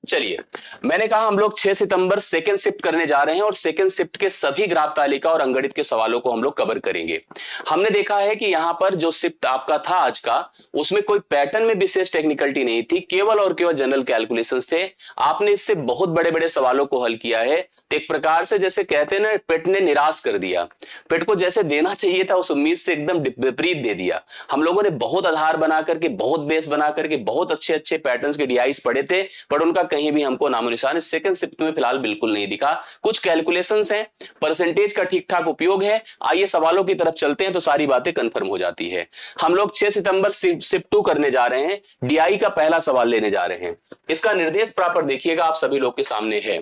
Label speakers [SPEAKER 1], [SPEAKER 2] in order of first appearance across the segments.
[SPEAKER 1] चलिए, मैंने कहा हम लोग 6 सितंबर सेकेंड शिफ्ट करने जा रहे हैं और सेकेंड शिफ्ट के सभी ग्राफ तालिका और अंकगणित के सवालों को हम लोग कवर करेंगे। हमने देखा है कि यहां पर जो शिफ्ट आपका था आज का, उसमें कोई पैटर्न में विशेष टेक्निकलिटी नहीं थी, केवल और केवल जनरल कैलकुलेशंस थे। आपने इससे बहुत बड़े बड़े सवालों को हल किया है। एक प्रकार से जैसे कहते हैं ना, पेट ने निराश कर दिया। पेट को जैसे देना चाहिए था उस उम्मीद से एकदम विपरीत दे दिया। हम लोगों ने बहुत आधार बना करके, बहुत बेस बना करके, बहुत अच्छे अच्छे पैटर्न्स के डीआईस पढ़े थे, पर उनका कहीं भी हमको नामो निशान इस सेकंड शिफ्ट में फिलहाल बिल्कुल नहीं दिखा। कुछ कैलकुलेशंस हैं, परसेंटेज का ठीक ठाक उपयोग है। आइए सवालों की तरफ चलते हैं तो सारी बातें कंफर्म हो जाती है। हम लोग 6 सितंबर शिफ्ट 2 करने जा रहे हैं, डीआई का पहला सवाल लेने जा रहे हैं। इसका निर्देश प्रॉपर देखिएगा, आप सभी लोग के सामने है।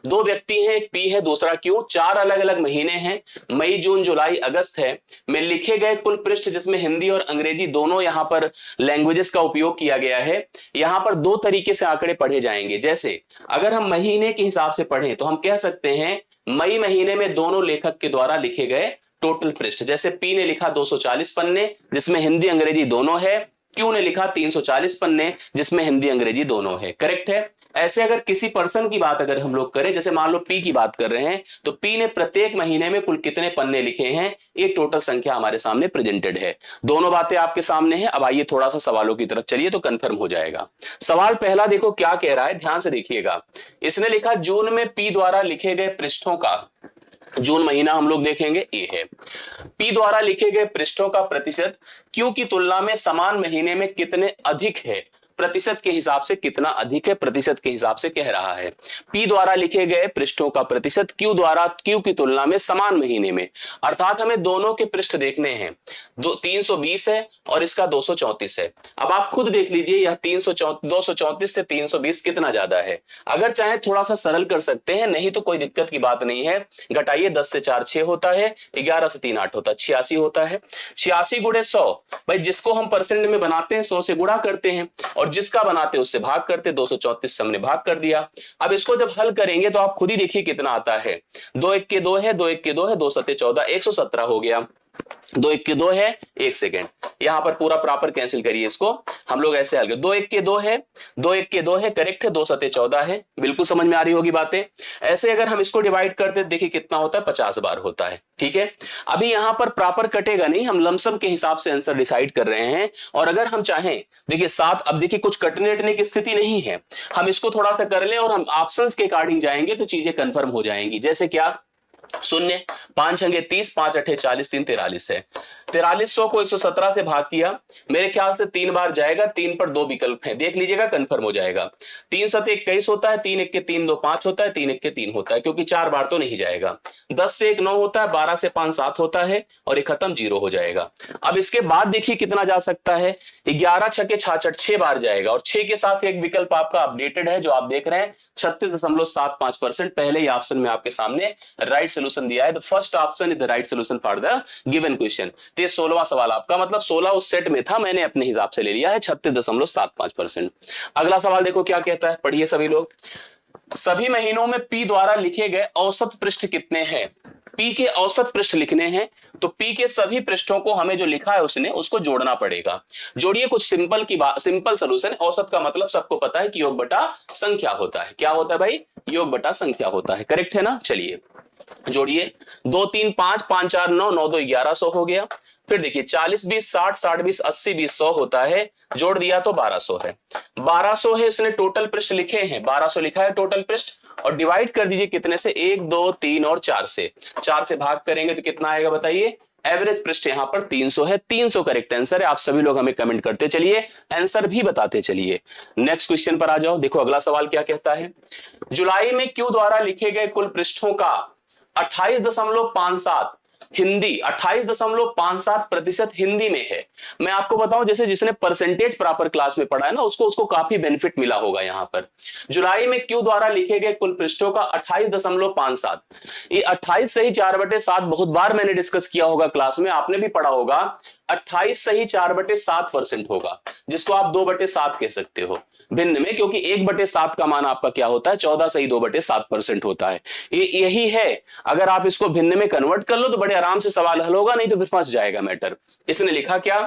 [SPEAKER 1] दो व्यक्ति हैं, एक पी है दूसरा क्यू, 4 अलग अलग महीने हैं, मई जून जुलाई अगस्त है, में लिखे गए कुल पृष्ठ जिसमें हिंदी और अंग्रेजी दोनों यहां पर लैंग्वेजेस का उपयोग किया गया है। यहां पर दो तरीके से आंकड़े पढ़े जाएंगे। जैसे अगर हम महीने के हिसाब से पढ़ें तो हम कह सकते हैं मई महीने में दोनों लेखक के द्वारा लिखे गए टोटल पृष्ठ। जैसे पी ने लिखा 240 पन्ने जिसमें हिंदी अंग्रेजी दोनों है, क्यू ने लिखा 340 पन्ने जिसमें हिंदी अंग्रेजी दोनों है। करेक्ट है। ऐसे अगर किसी पर्सन की बात अगर हम लोग करें, जैसे मान लो पी की बात कर रहे हैं, तो पी ने प्रत्येक महीने में कुल कितने पन्ने लिखे हैं, ये टोटल संख्या हमारे सामने प्रेजेंटेड है। दोनों बातें आपके सामने हैं। अब आइए थोड़ा सा सवालों की तरफ चलिए तो कंफर्म हो जाएगा। सवाल पहला देखो क्या कह रहा है, ध्यान से देखिएगा। इसने लिखा जून में पी द्वारा लिखे गए पृष्ठों का, जून महीना हम लोग देखेंगे ए है, पी द्वारा लिखे गए पृष्ठों का प्रतिशत क्यू की तुलना में समान महीने में कितने अधिक है। प्रतिशत के हिसाब से कितना अधिक है, प्रतिशत के हिसाब से कह रहा है। पी द्वारा लिखे गए पृष्ठों का प्रतिशत क्यू की तुलना में समान महीने में, अर्थात हमें दोनों के पृष्ठ देखने हैं। 320 है और इसका 234 है। अब आप खुद देख लीजिए यह 234 से 320 कितना ज्यादा है। अगर चाहे थोड़ा सा सरल कर सकते हैं, नहीं तो कोई दिक्कत की बात नहीं है। घटाइए, 10 से 4 6 होता है, 11 से 3 8 होता है, 86 होता है। 86 गुणे 100, भाई जिसको हम परसेंट में बनाते हैं 100 से गुणा करते हैं और जिसका बनाते उससे भाग करते। 234 से हमने भाग कर दिया। अब इसको जब हल करेंगे तो आप खुद ही देखिए कितना आता है। 2 1 के 2 है, 2 1 के 2 है, 2 7 14, 117 हो गया। 2 1 के 2 है, 1 सेकेंड, यहां पर पूरा प्रॉपर कैंसिल करिए इसको। हम लोग ऐसे हल कर, 2 1 के 2 है, 2 1 के 2 है, करेक्ट है, 2 7 14 है। बिल्कुल समझ में आ रही होगी बातें। ऐसे अगर हम इसको डिवाइड करते देखिए कितना होता है, 50 बार होता है। ठीक है, अभी यहां पर प्रॉपर कटेगा नहीं, हम लमसम के हिसाब से आंसर डिसाइड कर रहे हैं। और अगर हम चाहें, देखिए 7, अब देखिए कुछ कटने अटने की स्थिति नहीं है, हम इसको थोड़ा सा कर लें और हम ऑप्शंस के अकॉर्डिंग जाएंगे तो चीजें कंफर्म हो जाएंगी। जैसे क्या, 0 5 छंगे 30, 5 8 40, 3 43 है। 4300 को 117 से भाग किया, मेरे ख्याल से 3 बार जाएगा। 3 पर 2 विकल्प हैं, देख लीजिएगा, कंफर्म हो जाएगा। 3 7 21 होता है, 3 1 के 3 2 5 होता है, 3 1 के 3 होता है, क्योंकि 4 बार तो नहीं जाएगा। 10 से 1 9 होता है, 12 से 5 7 होता है और ये खत्म 0 हो जाएगा। अब इसके बाद देखिए कितना जा सकता है, 11 छके 66, 6 बार जाएगा और 6 के साथ एक विकल्प आपका अपडेटेड है जो आप देख रहे हैं, 36.75%। पहले ही ऑप्शन में आपके सामने राइट सोल्यूशन दिया है। The first option is the right solution for the given question. तो 16वां सवाल आपका, मतलब 16 उस सेट में था, मैंने अपने हिसाब से ले लिया है, 36.75%। अगला सवाल देखो क्या कहता है, पढ़िए सभी लोग। सभी महीनों में पी द्वारा लिखे गए औसत पृष्ठ कितने हैं। पी के औसत पृष्ठ लिखने हैं तो पी के सभी पृष्ठों को हमें जो लिखा है उसने उसको जोड़ना पड़ेगा। जोड़िए, कुछ सिंपल की बात, सिंपल सोल्यूशन। औसत का मतलब सबको पता है कि योग बटा संख्या होता है। क्या होता है भाई, योग बटा संख्या होता है। करेक्ट है ना। चलिए जोड़िए, 2 3 5 5 4 9 9 2 1100 हो गया। फिर देखिए 40 20 60 60 20 80 20 100 होता है, जोड़ दिया तो 1200 है। 1200 है, इसने टोटल पृष्ठ लिखे हैं, 1200 लिखा है टोटल पृष्ठ। और डिवाइड कर दीजिए कितने से, 1 2 3 और 4 से। 4 से भाग करेंगे तो कितना आएगा बताइए। एवरेज पृष्ठ यहां पर 300 है। 300 करेक्ट आंसर है। आप सभी लोग हमें कमेंट करते चलिए, आंसर भी बताते चलिए। नेक्स्ट क्वेश्चन पर आ जाओ। देखो अगला सवाल क्या कहता है। जुलाई में क्यू द्वारा लिखे गए कुल पृष्ठों का 28.57 हिंदी, 28.57% हिंदी में है। मैं आपको बताऊं, जैसे जिसने परसेंटेज प्रॉपर क्लास में पढ़ा है ना, उसको काफी बेनिफिट मिला होगा। यहां पर जुलाई में क्यू द्वारा लिखे गए कुल पृष्ठों का 28.57, ये 28 सही 4/7 बहुत बार मैंने डिस्कस किया होगा क्लास में, आपने भी पढ़ा होगा। 28 सही 4/7% होगा, जिसको आप 2/7 कह सकते हो भिन्न में, क्योंकि 1/7 का मान आपका क्या होता है, 14 सही 2/7% होता है। यही है। अगर आप इसको भिन्न में कन्वर्ट कर लो तो बड़े आराम से सवाल हल होगा, नहीं तो फिर फंस जाएगा मैटर। इसने लिखा क्या,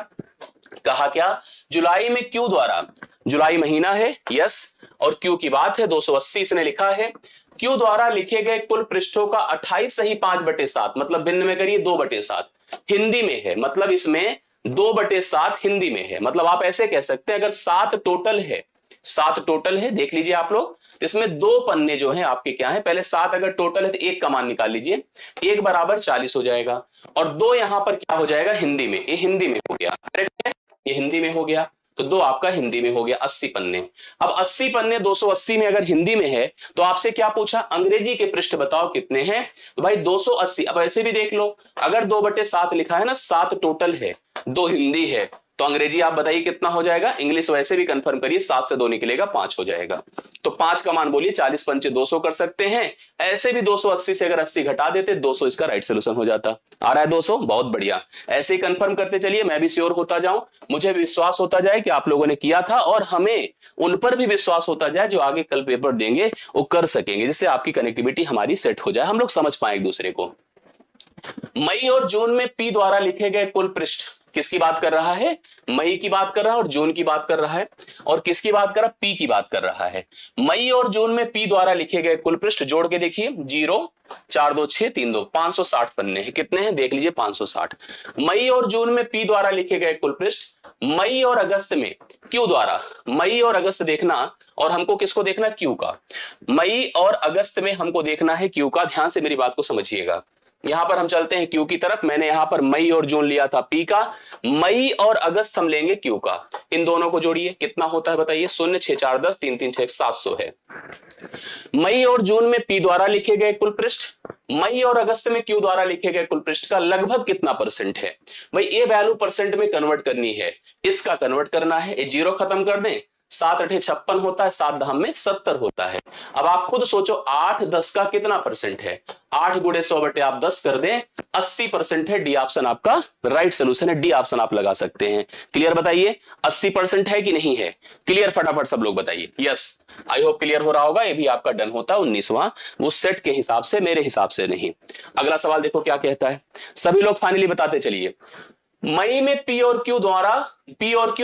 [SPEAKER 1] कहा क्या, जुलाई में क्यू द्वारा जुलाई महीना है, यस। और क्यू की बात है 280 इसने लिखा है। क्यू द्वारा लिखे गए कुल पृष्ठों का 28 सही 5/7, मतलब भिन्न में करिए 2/7 हिंदी में है, मतलब इसमें 2/7 हिंदी में है। मतलब आप ऐसे कह सकते हैं अगर 7 टोटल है, 7 टोटल है, देख लीजिए आप लोग, इसमें 2 पन्ने जो हैं आपके क्या है, पहले 7 अगर टोटल है तो 1 का मान निकाल लीजिए, 1 बराबर 40 हो जाएगा, और 2 यहां पर क्या हो जाएगा हिंदी में, ये हिंदी में हो गया, करेक्ट है, ये हिंदी में हो गया, तो 2 आपका हिंदी में हो गया, 80 पन्ने। अब 80 पन्ने 280 में अगर हिंदी में है तो आपसे क्या पूछा, अंग्रेजी के पृष्ठ बताओ कितने हैं, तो भाई 280। अब ऐसे भी देख लो, अगर 2/7 लिखा है ना, 7 टोटल है, 2 हिंदी है, तो अंग्रेजी आप बताइए कितना हो जाएगा, इंग्लिश वैसे भी कंफर्म करिए, 7 से 2 निकलेगा 5 हो जाएगा। तो 5 का मान बोलिए, 40 पंचे 200 कर सकते हैं, ऐसे भी 280 से अगर 80 घटा देते 200 इसका राइट सोल्यूशन हो जाता। आ रहा है 200, बहुत बढ़िया, ऐसे ही कंफर्म करते चलिए, मैं भी श्योर होता जाऊं, मुझे विश्वास होता जाए कि आप लोगों ने किया था, और हमें उन पर भी विश्वास होता जाए जो आगे कल पेपर देंगे वो कर सकेंगे, जिससे आपकी कनेक्टिविटी हमारी सेट हो जाए, हम लोग समझ पाए एक दूसरे को। मई और जून में पी द्वारा लिखे गए कुल पृष्ठ, किसकी बात कर रहा है, मई की बात कर रहा है और जून की बात कर रहा है, और किसकी बात कर रहा है, पी की बात कर रहा है। मई और जून में पी द्वारा लिखे गए कुल पृष्ठ जोड़ के देखिए, 0 4 2 6 3 2 560 पन्ने हैं, कितने हैं देख लीजिए 560। मई और जून में पी द्वारा लिखे गए कुल पृष्ठ, मई और अगस्त में क्यू द्वारा, मई और अगस्त देखना, और हमको किसको देखना, क्यू का, मई और अगस्त में हमको देखना है क्यू का, ध्यान से मेरी बात को समझिएगा। यहां पर हम चलते हैं क्यू की तरफ, मैंने यहां पर मई और जून लिया था पी का, मई और अगस्त हम लेंगे क्यू का, इन दोनों को जोड़िए कितना होता है बताइए, 0 6 4 10 3 3 6 700 है। मई और जून में पी द्वारा लिखे गए कुल पृष्ठ, मई और अगस्त में क्यू द्वारा लिखे गए कुल पृष्ठ का लगभग कितना परसेंट है, भाई ये वैल्यू परसेंट में कन्वर्ट करनी है, इसका कन्वर्ट करना है, ये 0 खत्म कर दें, 7 8 56 होता है, 7 धाम में 70 होता है। अब आप खुद सोचो 8 10 का कितना परसेंट है, 8 गुणे 100 बटे आप 10 कर दें, 80% है, डी ऑप्शन आपका राइट सोल्यूशन है, डी ऑप्शन आप लगा सकते हैं। क्लियर बताइए, 80% है कि नहीं है, क्लियर फटाफट सब लोग बताइए, यस, आई होप क्लियर हो रहा होगा। ये भी आपका डन होता है 19वां, वो सेट के हिसाब से, मेरे हिसाब से नहीं। अगला सवाल देखो क्या कहता है, सभी लोग फाइनली बताते चलिए। मई में पी और क्यू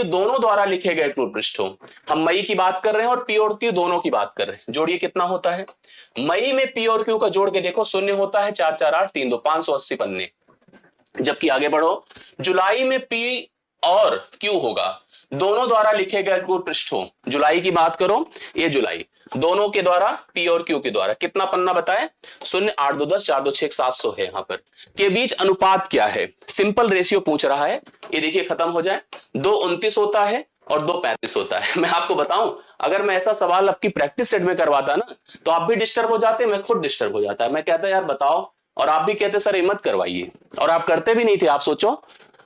[SPEAKER 1] दोनों द्वारा लिखे गए कुल पृष्ठों, हम मई की बात कर रहे हैं और पी और क्यू दोनों की बात कर रहे हैं, जोड़िए कितना होता है, मई में पी और क्यू का जोड़ के देखो, 0 होता है, 4 4 8 3 2 580 पन्ने। जबकि आगे बढ़ो, जुलाई में पी और क्यू होगा, दोनों द्वारा लिखे गए कुल पृष्ठों, जुलाई की बात करो, ये जुलाई दोनों के द्वारा, पी और क्यू के द्वारा कितना पन्ना बताएं, 0 8 2 10 4 2 6 700 है, यहां पर के बीच अनुपात क्या है, सिंपल रेशियो पूछ रहा है, ये देखिए खत्म हो जाए, 2 29 होता है और 2 35 होता है। मैं आपको बताऊं, अगर मैं ऐसा सवाल आपकी प्रैक्टिस सेट में करवाता ना, तो आप भी डिस्टर्ब हो जाते, मैं खुद डिस्टर्ब हो जाता, मैं कहता यार बताओ, और आप भी कहते सर हिम्मत करवाइए, और आप करते भी नहीं थे। आप सोचो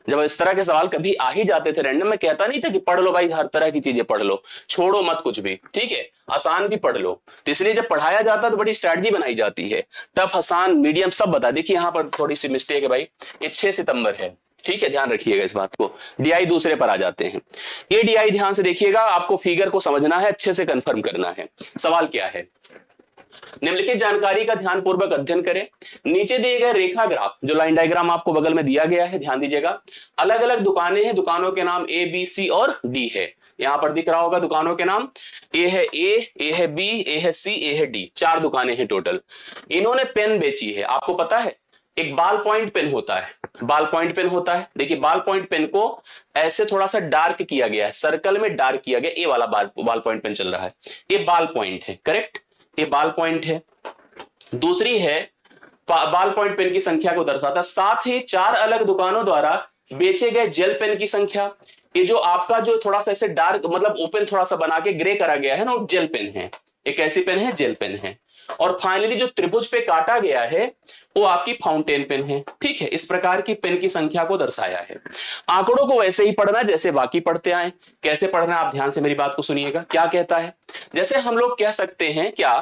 [SPEAKER 1] जब इस तरह के सवाल कभी आ ही जाते थे रैंडम, में कहता नहीं था कि पढ़ लो भाई, हर तरह की चीजें पढ़ लो, छोड़ो मत कुछ भी, ठीक है, आसान भी पढ़ लो। तो इसलिए जब पढ़ाया जाता है तो बड़ी स्ट्रैटेजी बनाई जाती है, टफ आसान मीडियम सब बता। देखिए यहां पर थोड़ी सी मिस्टेक है भाई, ये 6 सितंबर है, ठीक है, ध्यान रखिएगा इस बात को, डीआई दूसरे पर आ जाते हैं, ये डीआई ध्यान से देखिएगा, आपको फिगर को समझना है, अच्छे से कंफर्म करना है। सवाल क्या है, निम्नलिखित जानकारी का ध्यानपूर्वक अध्ययन करें, नीचे दिए गए रेखा ग्राफ, जो लाइन डायग्राम आपको बगल में दिया गया है, ध्यान दीजिएगा, अलग अलग दुकानें हैं, दुकानों के नाम ए बी सी और डी है, यहां पर दिख रहा होगा दुकानों के नाम, ए है ए है बी, ए है सी, ए है डी, 4 दुकानें हैं टोटल। इन्होंने पेन बेची है, आपको पता है एक बाल पॉइंट पेन होता है, बाल पॉइंट पेन होता है, देखिए बाल पॉइंट पेन को ऐसे थोड़ा सा डार्क किया गया है, सर्कल में डार्क किया गया, ये वाला बाल पॉइंट पेन चल रहा है, ये बाल पॉइंट है, करेक्ट, ये बाल पॉइंट है। दूसरी है बाल पॉइंट पेन की संख्या को दर्शाता, साथ ही 4 अलग दुकानों द्वारा बेचे गए जेल पेन की संख्या, ये जो आपका जो थोड़ा सा ऐसे डार्क मतलब ओपन थोड़ा सा बना के ग्रे करा गया है ना, वो जेल पेन है, एक ऐसी पेन है, जेल पेन है। और फाइनली जो त्रिभुज पे काटा गया है वो आपकी फाउंटेन पेन है, ठीक है, इस प्रकार की पेन की संख्या को दर्शाया है। आंकड़ों को वैसे ही पढ़ना जैसे बाकी पढ़ते आए, कैसे पढ़ना आप ध्यान से मेरी बात को सुनिएगा, क्या कहता है, जैसे हम लोग कह सकते हैं क्या,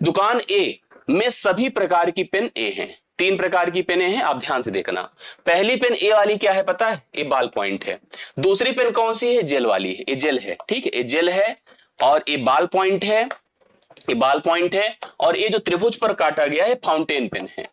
[SPEAKER 1] दुकान ए में सभी प्रकार की पेन ए हैं, 3 प्रकार की पेनें हैं, आप ध्यान से देखना। पहली पेन ए वाली क्या है पता है, ये बाल पॉइंट है। दूसरी पेन कौन सी है, जेल वाली है, ये जेल है, ठीक है, ये जेल है, और ये बाल पॉइंट है, ये बाल पॉइंट है, और ये जो त्रिभुज पर काटा गया है फाउंटेन पेन है।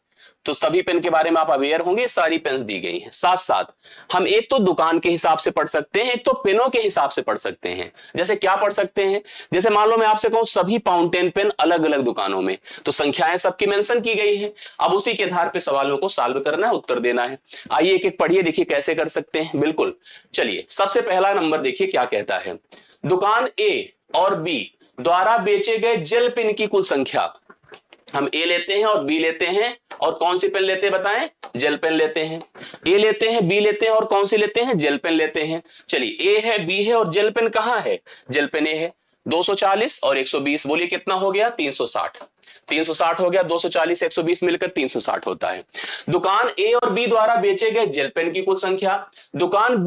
[SPEAKER 1] तो सभी पेन के बारे में आप अवेयर होंगे, सारी पेन्स दी गई हैं। साथ साथ हम एक तो दुकान के हिसाब से पढ़ सकते हैं, एक तो पेनों के हिसाब से पढ़ सकते हैं। जैसे क्या पढ़ सकते हैं, जैसे मान लो मैं आपसे कहूं सभी फाउंटेन पेन अलग अलग दुकानों में, तो संख्याएं सबकी मेंशन की गई है। अब उसी के आधार पर सवालों को सॉल्व करना है, उत्तर देना है। आइए एक एक पढ़िए, देखिए कैसे कर सकते हैं। बिल्कुल, चलिए सबसे पहला नंबर देखिए क्या कहता है। दुकान ए और बी द्वारा बेचे गए जेल पेन की कुल संख्या। हम ए लेते हैं और बी लेते हैं, और कौन सी पेन लेते हैं बताएं? जेल पेन लेते हैं। ए लेते हैं, बी लेते हैं, और कौन सी लेते हैं? जेल पेन लेते हैं। चलिए ए है, बी है, और जेल पेन कहां है? जेल पेन ए है। 240 और 120, बोलिए कितना हो गया? 360। 360 हो गया, 240 120 मिलकर 360 होता है। दुकान ए और बी द्वारा बेचे गए जेल पेन की कुल संख्या। दुकान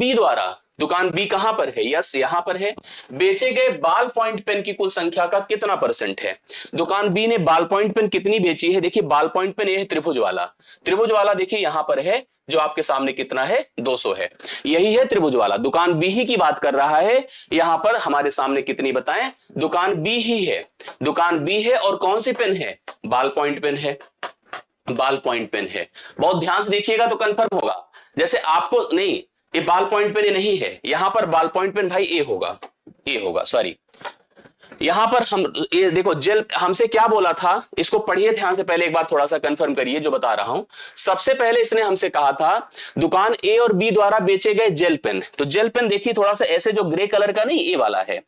[SPEAKER 1] बी कहां पर है? यस, यहां पर है। बेचे गए बाल पॉइंट पेन की कुल संख्या का कितना परसेंट है? दुकान बी ने बाल पॉइंट पेन कितनी बेची है? देखिए बाल पॉइंट पेन ये है त्रिभुज वाला। त्रिभुज वाला देखिए यहां पर है, जो आपके सामने कितना है? 200 है। यही है त्रिभुज वाला, दुकान बी ही की बात कर रहा है। यहां पर हमारे सामने कितनी बताएं? दुकान बी ही है। दुकान बी है, और कौन सी पेन है? बाल पॉइंट पेन है। बाल पॉइंट पेन है। बहुत ध्यान से देखिएगा तो कंफर्म होगा। जैसे आपको नहीं, ये बाल पॉइंट पेन नहीं है, यहां पर बाल पॉइंट पेन भाई ए होगा, सॉरी। यहां पर हम ये देखो, जेल हमसे क्या बोला था, इसको पढ़िए ध्यान से, पहले एक बार थोड़ा सा कंफर्म करिए जो बता रहा हूं। सबसे पहले इसने हमसे कहा था दुकान ए और बी द्वारा बेचे गए जेल पेन। तो जेल पेन देखिए थोड़ा सा ऐसे, जो ग्रे कलर का नहीं, ए वाला है।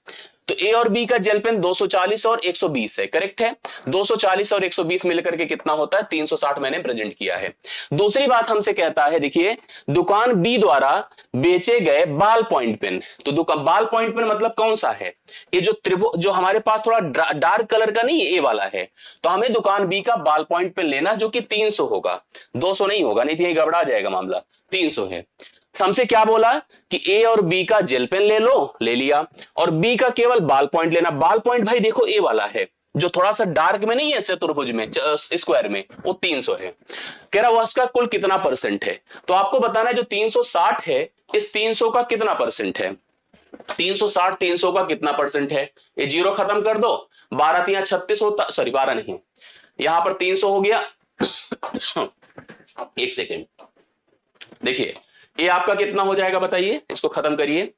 [SPEAKER 1] तो ए और बी का जेल पेन 240 और 120 है, करेक्ट है। 240 और 120 मिलकर के कितना होता है? 360 मैंने प्रेजेंट किया है। दूसरी बात हमसे कहता है, देखिए दुकान बी द्वारा बेचे गए बाल पॉइंट पेन। तो दुकान बाल पॉइंट पेन मतलब कौन सा है? ये जो त्रिभुज, जो हमारे पास थोड़ा डार्क कलर का नहीं, ए वाला है। तो हमें दुकान बी का बाल पॉइंट पेन लेना, जो कि 300 होगा, 200 नहीं होगा, नहीं तो यही गड़बड़ा जाएगा मामला। 300 है। हमसे क्या बोला कि ए और बी का जेल पेन ले लो, ले लिया, और बी का केवल बाल पॉइंट लेना। बाल पॉइंट भाई देखो ए वाला है, जो थोड़ा सा डार्क में नहीं है, चतुर्भुज में, स्क्वायर में, वो 300 है। कह रहा उसका कुल कितना परसेंट है? तो आपको बताना है जो 360 है, इस 300 का कितना परसेंट है? 360 300 का कितना परसेंट है? ये जीरो खत्म कर दो, 12 3 36 होता, सॉरी 12 नहीं, यहां पर 300 हो गया। एक सेकेंड, देखिए ये आपका कितना हो जाएगा बताइए, इसको खत्म करिए।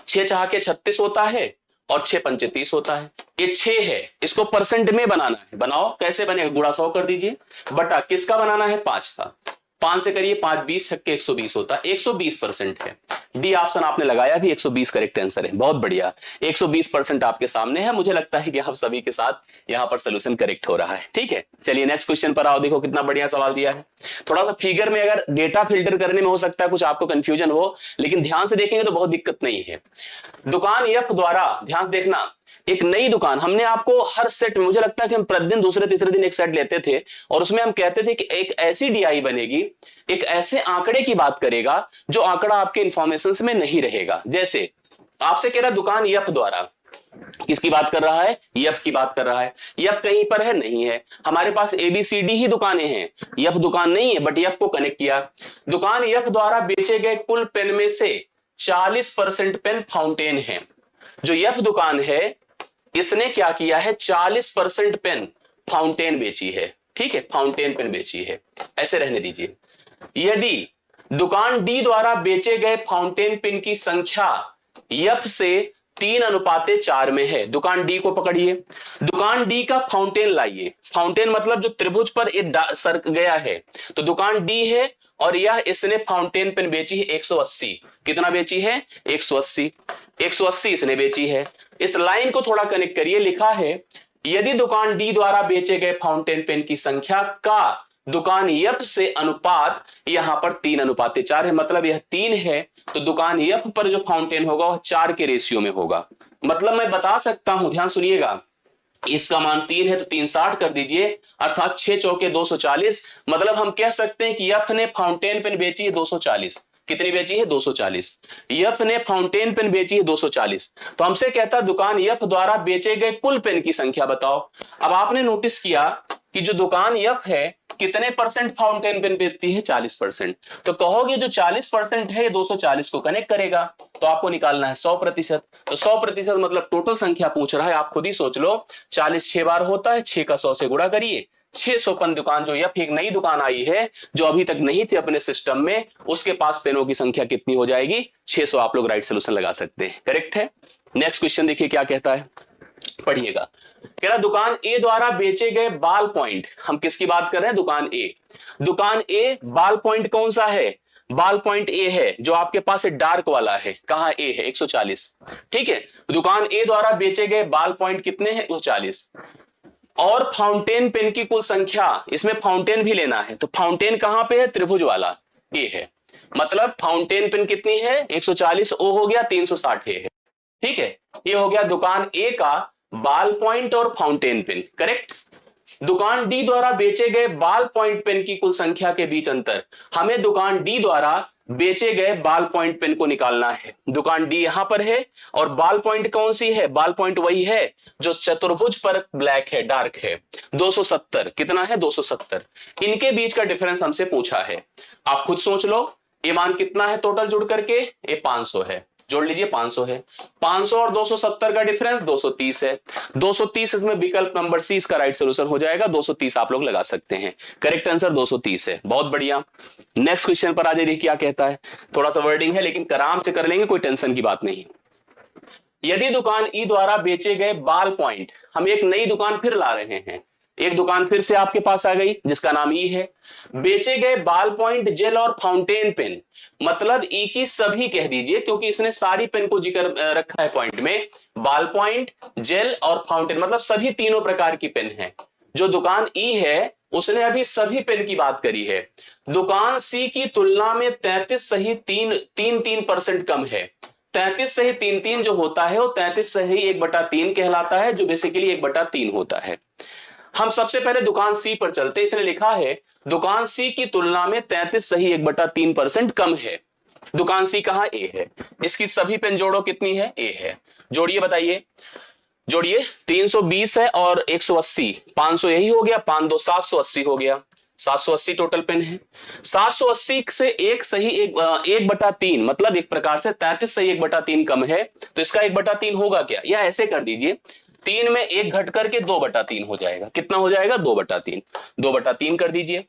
[SPEAKER 1] 6 चाह के 36 होता है, और 6 पंचे 30 होता है। ये 6 है, इसको परसेंट में बनाना है। बनाओ, कैसे बनेगा? गुणा 100 कर दीजिए, बटा किसका बनाना है? 5 का। 5 से करिए, 5 20 छक्के 120 होता है। 120% है। डी ऑप्शन आपने लगाया भी, 120 करेक्ट आंसर है। बहुत बढ़िया, 120% आपके सामने है। मुझे लगता है कि आप सभी के साथ यहां पर सोल्यूशन करेक्ट हो रहा है। ठीक है, चलिए नेक्स्ट क्वेश्चन पर आओ। देखो कितना बढ़िया सवाल दिया है। थोड़ा सा फिगर में अगर डेटा फिल्टर करने में हो सकता है कुछ आपको कंफ्यूजन हो, लेकिन ध्यान से देखेंगे तो बहुत दिक्कत नहीं है। दुकान एफ द्वारा, ध्यान से देखना, एक नई दुकान, हमने आपको हर सेट में, मुझे लगता है कि हम प्रतिदिन दूसरे तीसरे दिन एक सेट लेते थे, और उसमें हम कहते थे कि एक ऐसी डीआई बनेगी, एक ऐसे आंकड़े की बात करेगा जो आंकड़ा आपके इंफॉर्मेशन में नहीं रहेगा। जैसे आपसे कह रहा दुकान एफ द्वारा, किसकी बात कर रहा है? एफ की बात कर रहा है। एफ कहीं पर है? नहीं है। हमारे पास एबीसीडी ही दुकानें हैं, एफ दुकान नहीं है, बट एफ को कनेक्ट किया। दुकान एफ द्वारा बेचे गए कुल पेन में से 40% पेन फाउंटेन है। जो एफ दुकान है, इसने क्या किया है? 40% पेन फाउंटेन बेची है। ठीक है, फाउंटेन पेन बेची है, ऐसे रहने दीजिए। यदि दुकान डी द्वारा बेचे गए फाउंटेन पेन की संख्या एफ से 3:4 में है, दुकान डी को पकड़िए, दुकान डी का फाउंटेन लाइए। फाउंटेन मतलब जो त्रिभुज पर सर गया है, तो दुकान डी है, और यह इसने फाउंटेन पेन बेची है 180। कितना बेची है? 180। 180 इसने बेची है। इस लाइन को थोड़ा कनेक्ट करिए, लिखा है यदि दुकान डी द्वारा बेचे गए फाउंटेन पेन की संख्या का दुकान एफ से अनुपात यहां पर 3:4 है, मतलब यह 3 है, तो दुकान एफ पर जो फाउंटेन होगा वह 4 के रेशियो में होगा। मतलब मैं बता सकता हूं, ध्यान सुनिएगा, इसका मान 3 है तो 3 60 कर दीजिए, अर्थात 6 चौके 240। मतलब हम कह सकते हैं कि एफ ने फाउंटेन पेन बेची है 240। कितनी बेची है? 240। एफ ने फाउंटेन पेन बेची है 240। तो हमसे कहता दुकान एफ द्वारा बेचे गए कुल पेन की संख्या बताओ। अब आपने नोटिस किया कि जो दुकान एफ है कितने परसेंट फाउंटेन पेन बेचती है? 40%। तो कहोगे जो 40% है ये 240 को कनेक्ट करेगा, तो आपको निकालना है 100%। तो 100% मतलब टोटल संख्या पूछ रहा है, आप खुद ही सोच लो। 40 6 बार होता है, 6 का 100 से गुणा करिए, 600 दुकान जो या फिर एक नई दुकान आई है जो अभी तक नहीं थी अपने सिस्टम में, उसके पास पेनों की संख्या कितनी हो जाएगी? 600। आप लोग राइट सोल्यूशन लगा सकते हैं, करेक्ट है। नेक्स्ट क्वेश्चन देखिए क्या कहता है, पढ़िएगा। कह रहा दुकान ए द्वारा बेचे गए बाल पॉइंट, हम किसकी बात कर रहे हैं? दुकान ए। दुकान ए, बाल पॉइंट कौन सा है? बाल पॉइंट ए है जो आपके पास डार्क वाला है। कहां? ए है, 140। ठीक है, दुकान ए द्वारा बेचे गए बाल पॉइंट कितने हैं? 140। और फाउंटेन पेन की कुल संख्या, इसमें फाउंटेन भी लेना है, तो फाउंटेन कहां पे है? त्रिभुज वाला ए है। मतलब फाउंटेन पेन कितनी है? 140, ओ हो गया 360 है। ठीक है, ये हो गया दुकान ए का बाल पॉइंट और फाउंटेन पेन, करेक्ट। दुकान डी द्वारा बेचे गए बाल पॉइंट पेन की कुल संख्या के बीच अंतर, हमें दुकान डी द्वारा बेचे गए बाल पॉइंट पेन को निकालना है। दुकान डी यहां पर है और बाल पॉइंट कौन सी है? बाल पॉइंट वही है जो चतुर्भुज पर ब्लैक है, डार्क है। 270 कितना है? 270। इनके बीच का डिफरेंस हमसे पूछा है। आप खुद सोच लो, ये मान कितना है टोटल जुड़ करके? ये 500 है, जोड़ लीजिए 500 है। 500 और 270 का डिफरेंस 230 है। 230 इसमें विकल्प नंबर सी इसका राइट सोल्यूशन हो जाएगा। 230 आप लोग लगा सकते हैं, करेक्ट आंसर 230 है। बहुत बढ़िया। नेक्स्ट क्वेश्चन पर आ जाइए, क्या कहता है। थोड़ा सा वर्डिंग है लेकिन आराम से कर लेंगे, कोई टेंशन की बात नहीं। यदि दुकान ई द्वारा बेचे गए बाल पॉइंट, हम एक नई दुकान फिर ला रहे हैं, एक दुकान फिर से आपके पास आ गई जिसका नाम ई है। बेचे गए बाल पॉइंट, जेल और फाउंटेन पेन, मतलब ई की सभी कह दीजिए क्योंकि इसने सारी पेन को जिक्र रखा है पॉइंट में। बाल पॉइंट, जेल और फाउंटेन मतलब सभी तीनों प्रकार की पेन है। जो दुकान ई है उसने अभी सभी पेन की बात करी है। दुकान सी की तुलना में 33 सही 3% कम है। 33 सही 3 जो होता है वो 33 सही 1/3 कहलाता है, जो बेसिकली 1/3 होता है। हम सबसे पहले दुकान सी पर चलते। इसने लिखा है दुकान सी की तुलना में 33 सही 1/3% कम है। दुकान सी कहां? ए है। इसकी सभी पेन जोड़ो, कितनी है? ए है। जोड़िए, बताइए, जोड़िए। 320 है और 180, 500 यही हो गया। 5 2 780 हो गया। 780 टोटल पेन है। 780 से एक सही 1/3 मतलब एक प्रकार से 33 सही 1/3 कम है, तो इसका 1/3 होगा क्या? या ऐसे कर दीजिए, 3 में 1 घट करके 2/3 हो जाएगा। कितना हो जाएगा? 2/3। 2/3 कर दीजिए।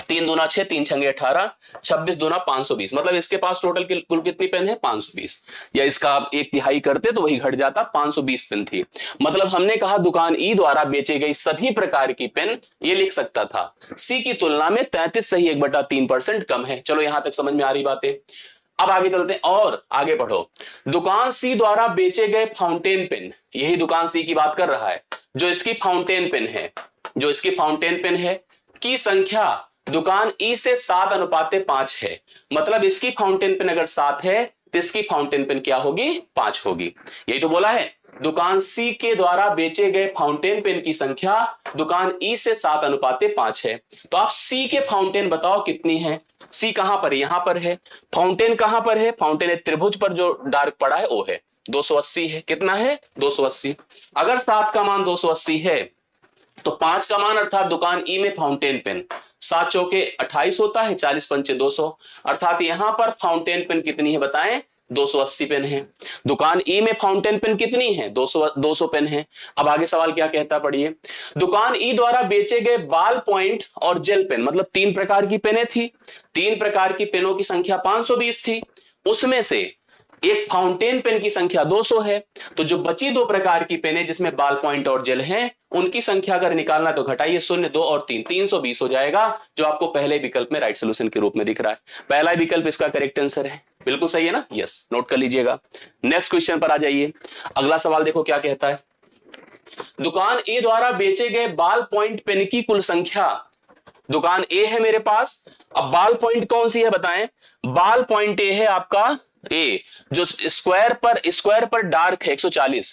[SPEAKER 1] 3 दूना 6, 3 छंगे 18, 26 दूना 520, मतलब इसके पास टोटल कुल कितनी पेन है? 520। या इसका आप 1/3 करते तो वही घट जाता, 520 पेन थी। मतलब हमने कहा दुकान ई द्वारा बेचे गई सभी प्रकार की पेन, ये लिख सकता था, सी की तुलना में 33 सही 1/3% कम है। चलो यहां तक समझ में आ रही बातें। अब आगे चलते हैं और आगे बढ़ो। दुकान सी द्वारा बेचे गए फाउंटेन पेन, यही दुकान सी की बात कर रहा है, जो इसकी फाउंटेन पेन है, जो इसकी फाउंटेन पेन है की संख्या दुकान ई से 7:5 है। मतलब इसकी फाउंटेन पेन अगर 7 है तो इसकी फाउंटेन पेन क्या होगी? 5 होगी। यही तो बोला है, दुकान सी के द्वारा बेचे गए फाउंटेन पेन की संख्या दुकान ई से 7:5 है। तो आप सी के फाउंटेन बताओ कितनी है? सी कहां पर है? यहां पर है। फाउंटेन कहां पर है? फाउंटेन त्रिभुज पर जो डार्क पड़ा है वो है, 280 है। कितना है? 280। अगर 7 का मान 280 है तो 5 का मान अर्थात दुकान ई में फाउंटेन पेन 7 चौके 28 होता है, 40 पंचे 200, अर्थात यहां पर फाउंटेन पेन कितनी है बताएं? 280 पेन है। दुकान ई में फाउंटेन पेन कितनी है? 200 पेन है। अब आगे सवाल क्या कहता, पढ़िए। दुकान ई द्वारा बेचे गए बाल पॉइंट और जेल पेन, मतलब 3 प्रकार की पेनें थी। 3 प्रकार की पेनों की संख्या 520 थी, उसमें से एक फाउंटेन पेन की संख्या 200 है। तो जो बची 2 प्रकार की पेनें जिसमें बाल पॉइंट और जेल हैं, उनकी संख्या अगर निकालना तो घटाइए 0, 2 और 3, 320 हो जाएगा, जो आपको पहले विकल्प में राइट सोल्यूशन के रूप में दिख रहा है। पहला विकल्प इसका करेक्ट आंसर है। बिल्कुल सही है ना? यस, नोट कर लीजिएगा। नेक्स्ट क्वेश्चन पर आ जाइए। अगला सवाल देखो क्या कहता है। दुकान ए द्वारा बेचे गए बाल पॉइंट पेन की कुल संख्या, दुकान ए है मेरे पास। अब बाल पॉइंट कौन सी है बताएं? बाल पॉइंट ए है आपका ए, जो स्क्वायर पर डार्क है 140,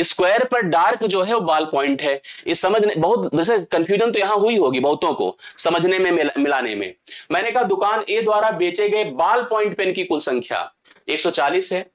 [SPEAKER 1] स्क्वायर पर डार्क जो है वो बाल पॉइंट है। इस समझने बहुत जैसे कंफ्यूजन तो यहां हुई होगी बहुतों को समझने में, मिलाने में। मैंने कहा दुकान ए द्वारा बेचे गए बाल पॉइंट पेन की कुल संख्या 140 है।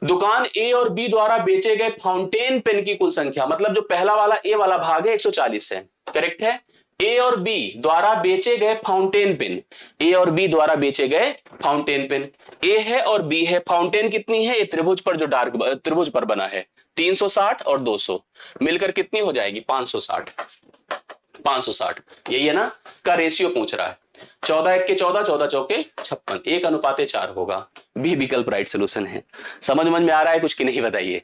[SPEAKER 1] दुकान ए और बी द्वारा बेचे गए फाउंटेन पेन की कुल संख्या, मतलब जो पहला वाला ए वाला भाग है 140 है, करेक्ट है। ए और बी द्वारा बेचे गए फाउंटेन पेन, ए और बी द्वारा बेचे गए फाउंटेन पेन, ए है और बी है। फाउंटेन कितनी है? ये त्रिभुज पर जो डार्क त्रिभुज पर बना है, 360 और 200 मिलकर कितनी हो जाएगी? 560। 560, यही है ना का रेशियो पूछ रहा है। 14 एक के 14, 14 चौके 56, 1:4 होगा। बी विकल्प राइट सोल्यूशन है। समझ में आ रहा है कुछ कि नहीं बताइए?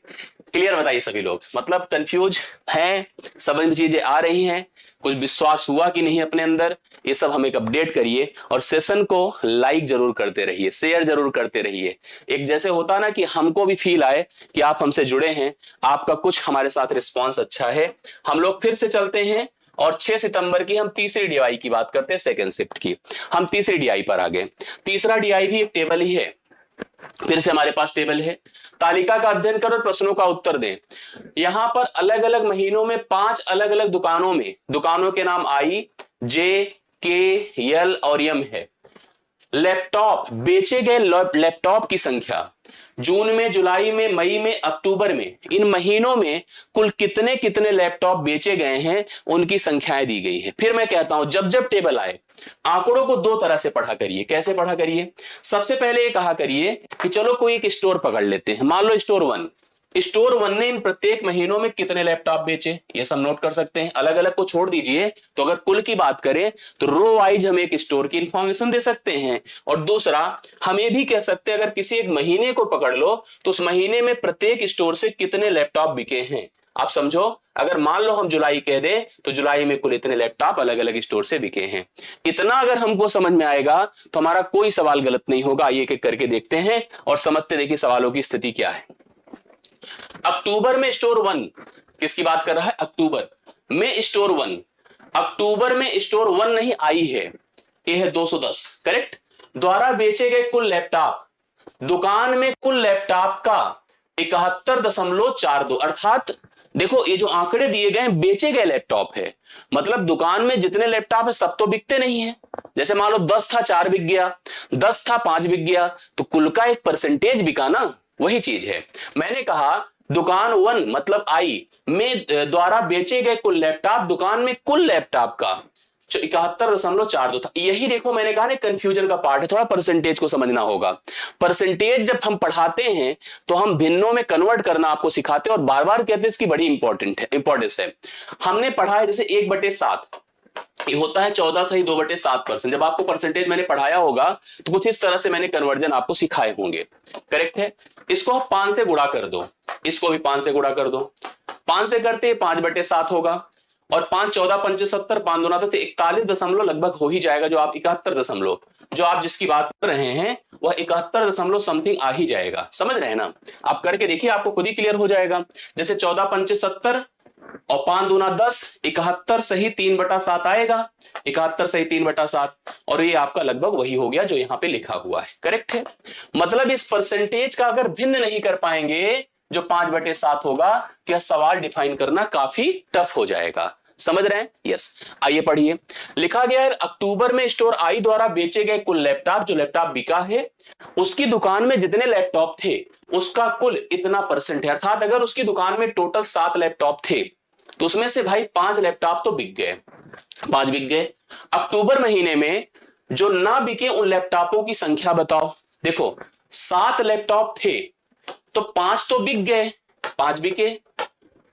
[SPEAKER 1] क्लियर बताइए सभी लोग, मतलब कंफ्यूज हैं, समझ में चीजें आ रही हैं, कुछ विश्वास हुआ कि नहीं अपने अंदर, ये सब हम एक अपडेट करिए और सेशन को लाइक जरूर करते रहिए, शेयर जरूर करते रहिए। एक जैसे होता ना कि हमको भी फील आए कि आप हमसे जुड़े हैं, आपका कुछ हमारे साथ रिस्पॉन्स अच्छा है। हम लोग फिर से चलते हैं और 6 सितंबर की हम तीसरी डीआई की बात करते हैं, सेकेंड शिफ्ट की। हम तीसरी डीआई पर आ गए। तीसरा डीआई भी एक टेबल ही है, फिर से हमारे पास टेबल है। तालिका का अध्ययन करो और प्रश्नों का उत्तर दें। यहां पर अलग अलग महीनों में 5 अलग अलग दुकानों में, दुकानों के नाम आई, जे, के, एल और एम है। लैपटॉप बेचे गए लैपटॉप की संख्या जून में, जुलाई में, मई में, अक्टूबर में, इन महीनों में कुल कितने कितने लैपटॉप बेचे गए हैं उनकी संख्याएं दी गई है। फिर मैं कहता हूं जब जब टेबल आए आंकड़ों को 2 तरह से पढ़ा करिए। कैसे पढ़ा करिए? सबसे पहले ये कहा करिए कि चलो कोई एक स्टोर पकड़ लेते हैं, मान लो स्टोर 1। स्टोर 1 ने इन प्रत्येक महीनों में कितने लैपटॉप बेचे, ये सब नोट कर सकते हैं। अलग अलग को छोड़ दीजिए, तो अगर कुल की बात करें तो रो वाइज हम एक स्टोर की इंफॉर्मेशन दे सकते हैं। और दूसरा हम ये भी कह सकते हैं अगर किसी एक महीने को पकड़ लो तो उस महीने में प्रत्येक स्टोर से कितने लैपटॉप बिके हैं। आप समझो, अगर मान लो हम जुलाई कह दें तो जुलाई में कुल इतने लैपटॉप अलग अलग स्टोर से बिके हैं। इतना अगर हमको समझ में आएगा तो हमारा कोई सवाल गलत नहीं होगा। ये एक एक करके देखते हैं और समझते देखिए सवालों की स्थिति क्या है। अक्टूबर में स्टोर 1 किसकी बात कर रहा है? अक्टूबर में स्टोर 1। अक्टूबर में स्टोर 1 नहीं आई है, ये है 210, करेक्ट। द्वारा बेचे गए कुल लैपटॉप, दुकान में कुल लैपटॉप का 71.42, अर्थात देखो ये जो आंकड़े दिए गए हैं बेचे गए लैपटॉप है, मतलब दुकान में जितने लैपटॉप है सब तो बिकते नहीं है। जैसे मान लो 10 था 4 बिक गया, 10 था 5 बिक गया, तो कुल का एक परसेंटेज बिका ना, वही चीज है। मैंने कहा दुकान 1 मतलब आई में द्वारा बेचे गए कुल लैपटॉप, दुकान में कुल लैपटॉप का 71.42 था। यही देखो मैंने कहा ना कंफ्यूजन का पार्ट है, थोड़ा परसेंटेज को समझना होगा। परसेंटेज जब हम पढ़ाते हैं तो हम भिन्नों में कन्वर्ट करना आपको सिखाते हैं और बार बार कहते हैं इसकी बड़ी इंपॉर्टेंस है। हमने पढ़ा है जैसे 1/7 ये होता है 14 सही 2/7%। जब आपको परसेंटेज मैंने पढ़ाया होगा तो कुछ इस तरह से मैंने कन्वर्जन आपको सिखाए होंगे, करेक्ट है। इसको आप 5 से गुणा कर दो, इसको भी 5 से गुणा कर दो। 5 से करते 5/7 होगा और 5 14 75, 5 दूना तो 41 दशमलव लगभग हो ही जाएगा। जो आप 71 दशमलव जो आप जिसकी बात कर रहे हैं वह 71 दशमलव समथिंग आ ही जाएगा। समझ रहे हैं ना? आप करके देखिए आपको खुद ही क्लियर हो जाएगा। जैसे 14 75 और 5 दूना 10, 71 सही 3/7 आएगा, 71 सही 3/7 और ये आपका लगभग वही हो गया जो यहां पे लिखा हुआ है, करेक्ट है। मतलब इस परसेंटेज का अगर भिन्न नहीं कर पाएंगे जो 5/7 होगा तो यह सवाल डिफाइन करना काफी टफ हो जाएगा। समझ रहे हैं? यस। आइए पढ़िए, लिखा गया है अक्टूबर में स्टोर आई द्वारा बेचे गए कुल लैपटॉप, जो लैपटॉप बिका है उसकी दुकान में जितने लैपटॉप थे उसका कुल इतना परसेंट है। अर्थात अगर उसकी दुकान में टोटल 7 लैपटॉप थे तो उसमें से भाई 5 लैपटॉप तो बिक गए, 5 बिक गए। अक्टूबर महीने में जो ना बिके उन लैपटॉपों की संख्या बताओ। देखो 7 लैपटॉप थे तो 5 तो बिक गए, 5 बिके,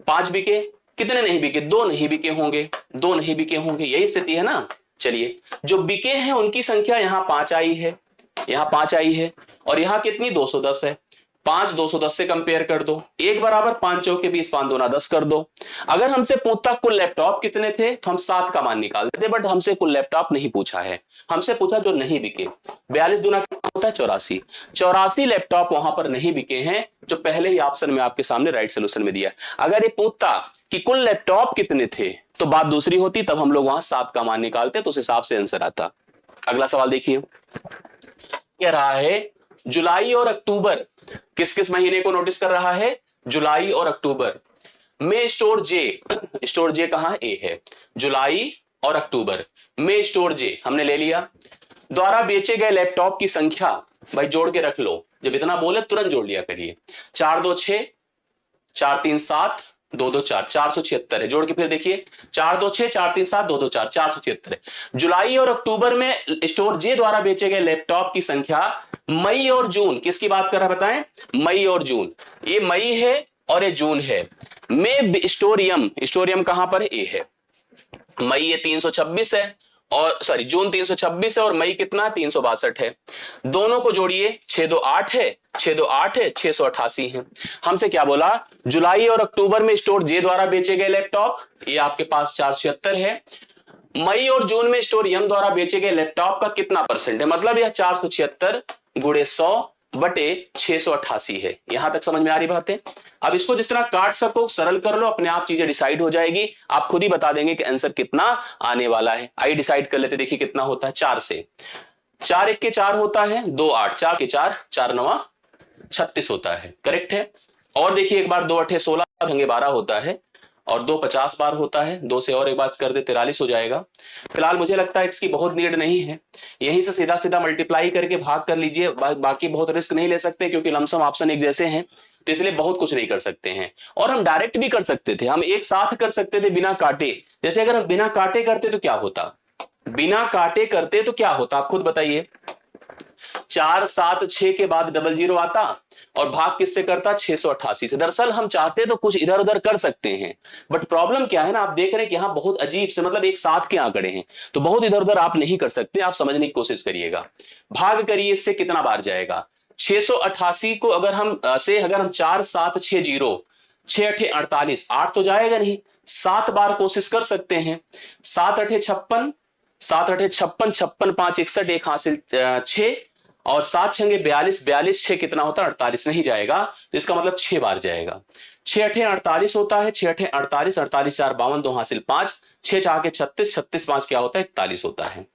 [SPEAKER 1] 5 बिके, कितने नहीं बिके? 2 नहीं बिके होंगे, 2 नहीं बिके होंगे, यही स्थिति है ना। चलिए जो बिके हैं उनकी संख्या यहां 5 आई है, यहां 5 आई है और यहां कितनी 210 है। 5 210 से कंपेयर कर दो, 1 बराबर 5 चौके 20, 5 दूना 10 कर दो। अगर हमसे पूछता कुल लैपटॉप कितने थे तो हम 7 का मान निकाल देते, बट हमसे कुल लैपटॉप नहीं पूछा है, हमसे पूछा जो नहीं बिके। 42 दूना कितना होता है? 84, 84 लैपटॉप वहां पर नहीं बिके हैं जो पहले ही ऑप्शन में आपके सामने राइट सोल्यूशन में दिया। अगर ये पूछता कि कुल लैपटॉप कितने थे तो बात दूसरी होती, तब हम लोग वहां 7 का मान निकालते तो उस हिसाब से आंसर आता। अगला सवाल देखिए, कह रहा है जुलाई और अक्टूबर किस किस महीने को नोटिस कर रहा है? जुलाई और अक्टूबर में स्टोर जे, स्टोर जे कहां है? ए है। जुलाई और अक्टूबर में स्टोर जे हमने ले लिया। द्वारा बेचे गए लैपटॉप की संख्या भाई जोड़ के रख लो, जब इतना बोले तुरंत जोड़ लिया करिए। 4 2 6, 4 3 7, 2 2 4, 476 है। जोड़ के फिर देखिए 4 2 6, 4 3 7, 2 2 4, 476 है। जुलाई और अक्टूबर में स्टोर जे द्वारा बेचे गए लैपटॉप की संख्या, मई और जून किसकी बात कर रहा है बताएं? मई और जून, ये मई है और ये जून है। में स्टोरियम, स्टोरियम कहां पर? ए है। मई ये 326 है, और सॉरी जून 326 है और मई कितना 362 है। दोनों को जोड़िए, 6 2 8 है, 6 2 8 है, 688 है। हमसे क्या बोला, जुलाई और अक्टूबर में स्टोर जे द्वारा बेचे गए लैपटॉप, ये आपके पास 476 है। मई और जून में स्टोर एम द्वारा बेचे गए लैपटॉप का कितना परसेंट है, मतलब यह 476 गुणे 100 बटे 688 है। यहां तक समझ में आ रही बात है। अब इसको जिस तरह काट सको सरल कर लो, अपने आप चीजें डिसाइड हो जाएगी, आप खुद ही बता देंगे कि आंसर कितना आने वाला है। आइए डिसाइड कर लेते, देखिए कितना होता है। 4 से 4 1 के 4 होता है, 2 8, 4 के 4, 4 9 36 होता है, करेक्ट है। और देखिए एक बार 2 8 16 ढंगे 12 होता है, और 2 50 बार होता है, 2 से और एक बार कर दे 43 हो जाएगा। फिलहाल मुझे लगता है इसकी बहुत नीड नहीं है, यहीं से सीधा सीधा मल्टीप्लाई करके भाग कर लीजिए, बाकी बहुत रिस्क नहीं ले सकते क्योंकि लमसम ऑप्शन एक जैसे हैं, तो इसलिए बहुत कुछ नहीं कर सकते हैं। और हम डायरेक्ट भी कर सकते थे, हम एक साथ कर सकते थे बिना काटे। जैसे अगर हम बिना काटे करते तो क्या होता, बिना काटे करते तो क्या होता, आप खुद बताइए। 4 7 6 के बाद डबल जीरो आता, और भाग किससे करता, 688 से। दरअसल हम चाहते तो कुछ इधर उधर कर सकते हैं, बट प्रॉब्लम क्या है ना, आप देख रहे हैं कि यहाँ बहुत अजीब से, मतलब एक साथ के आंकड़े हैं, तो बहुत इधर उधर आप नहीं कर सकते। आप समझने की कोशिश करिएगा, भाग करिए, इससे कितना बार जाएगा 688 को। अगर हम 4 7 6 0, 6 8 48, 8 तो जाएगा नहीं, 7 बार कोशिश कर सकते हैं। 7 8 56, 7 8 56, 56 5 61, एक हासिल 6, और 7 6 42, 42 6 कितना होता है 48, नहीं जाएगा, तो इसका मतलब 6 बार जाएगा। 6 8 48 होता है, 6 8 48, 48 4 52, 2 हासिल 5, 6 4 36, 36 5 क्या होता है 41 होता है।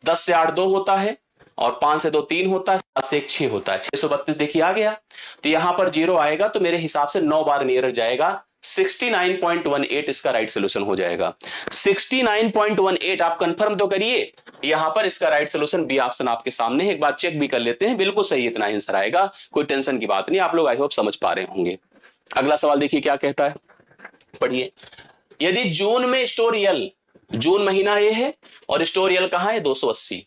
[SPEAKER 1] 10 से 8 2 होता है, और 5 से 2 3 होता है, 7 से 1 6 होता है, 632 देखिए आ गया। तो यहां पर जीरो आएगा, तो मेरे हिसाब से 9 बार नियर जाएगा, 69.18 इसका राइट सोल्यूशन हो जाएगा। 69.18 आप कंफर्म तो करिए, यहां पर इसका राइट सोल्यूशन बी ऑप्शन आपके सामने है, एक बार चेक भी कर लेते हैं, बिल्कुल सही इतना आंसर आएगा, कोई टेंशन की बात नहीं। आप लोग आई होप समझ पा रहे होंगे। अगला सवाल देखिए क्या कहता है, पढ़िए। यदि जून में स्टोर यल, जून महीना ये है और स्टोर यल कहां है 280,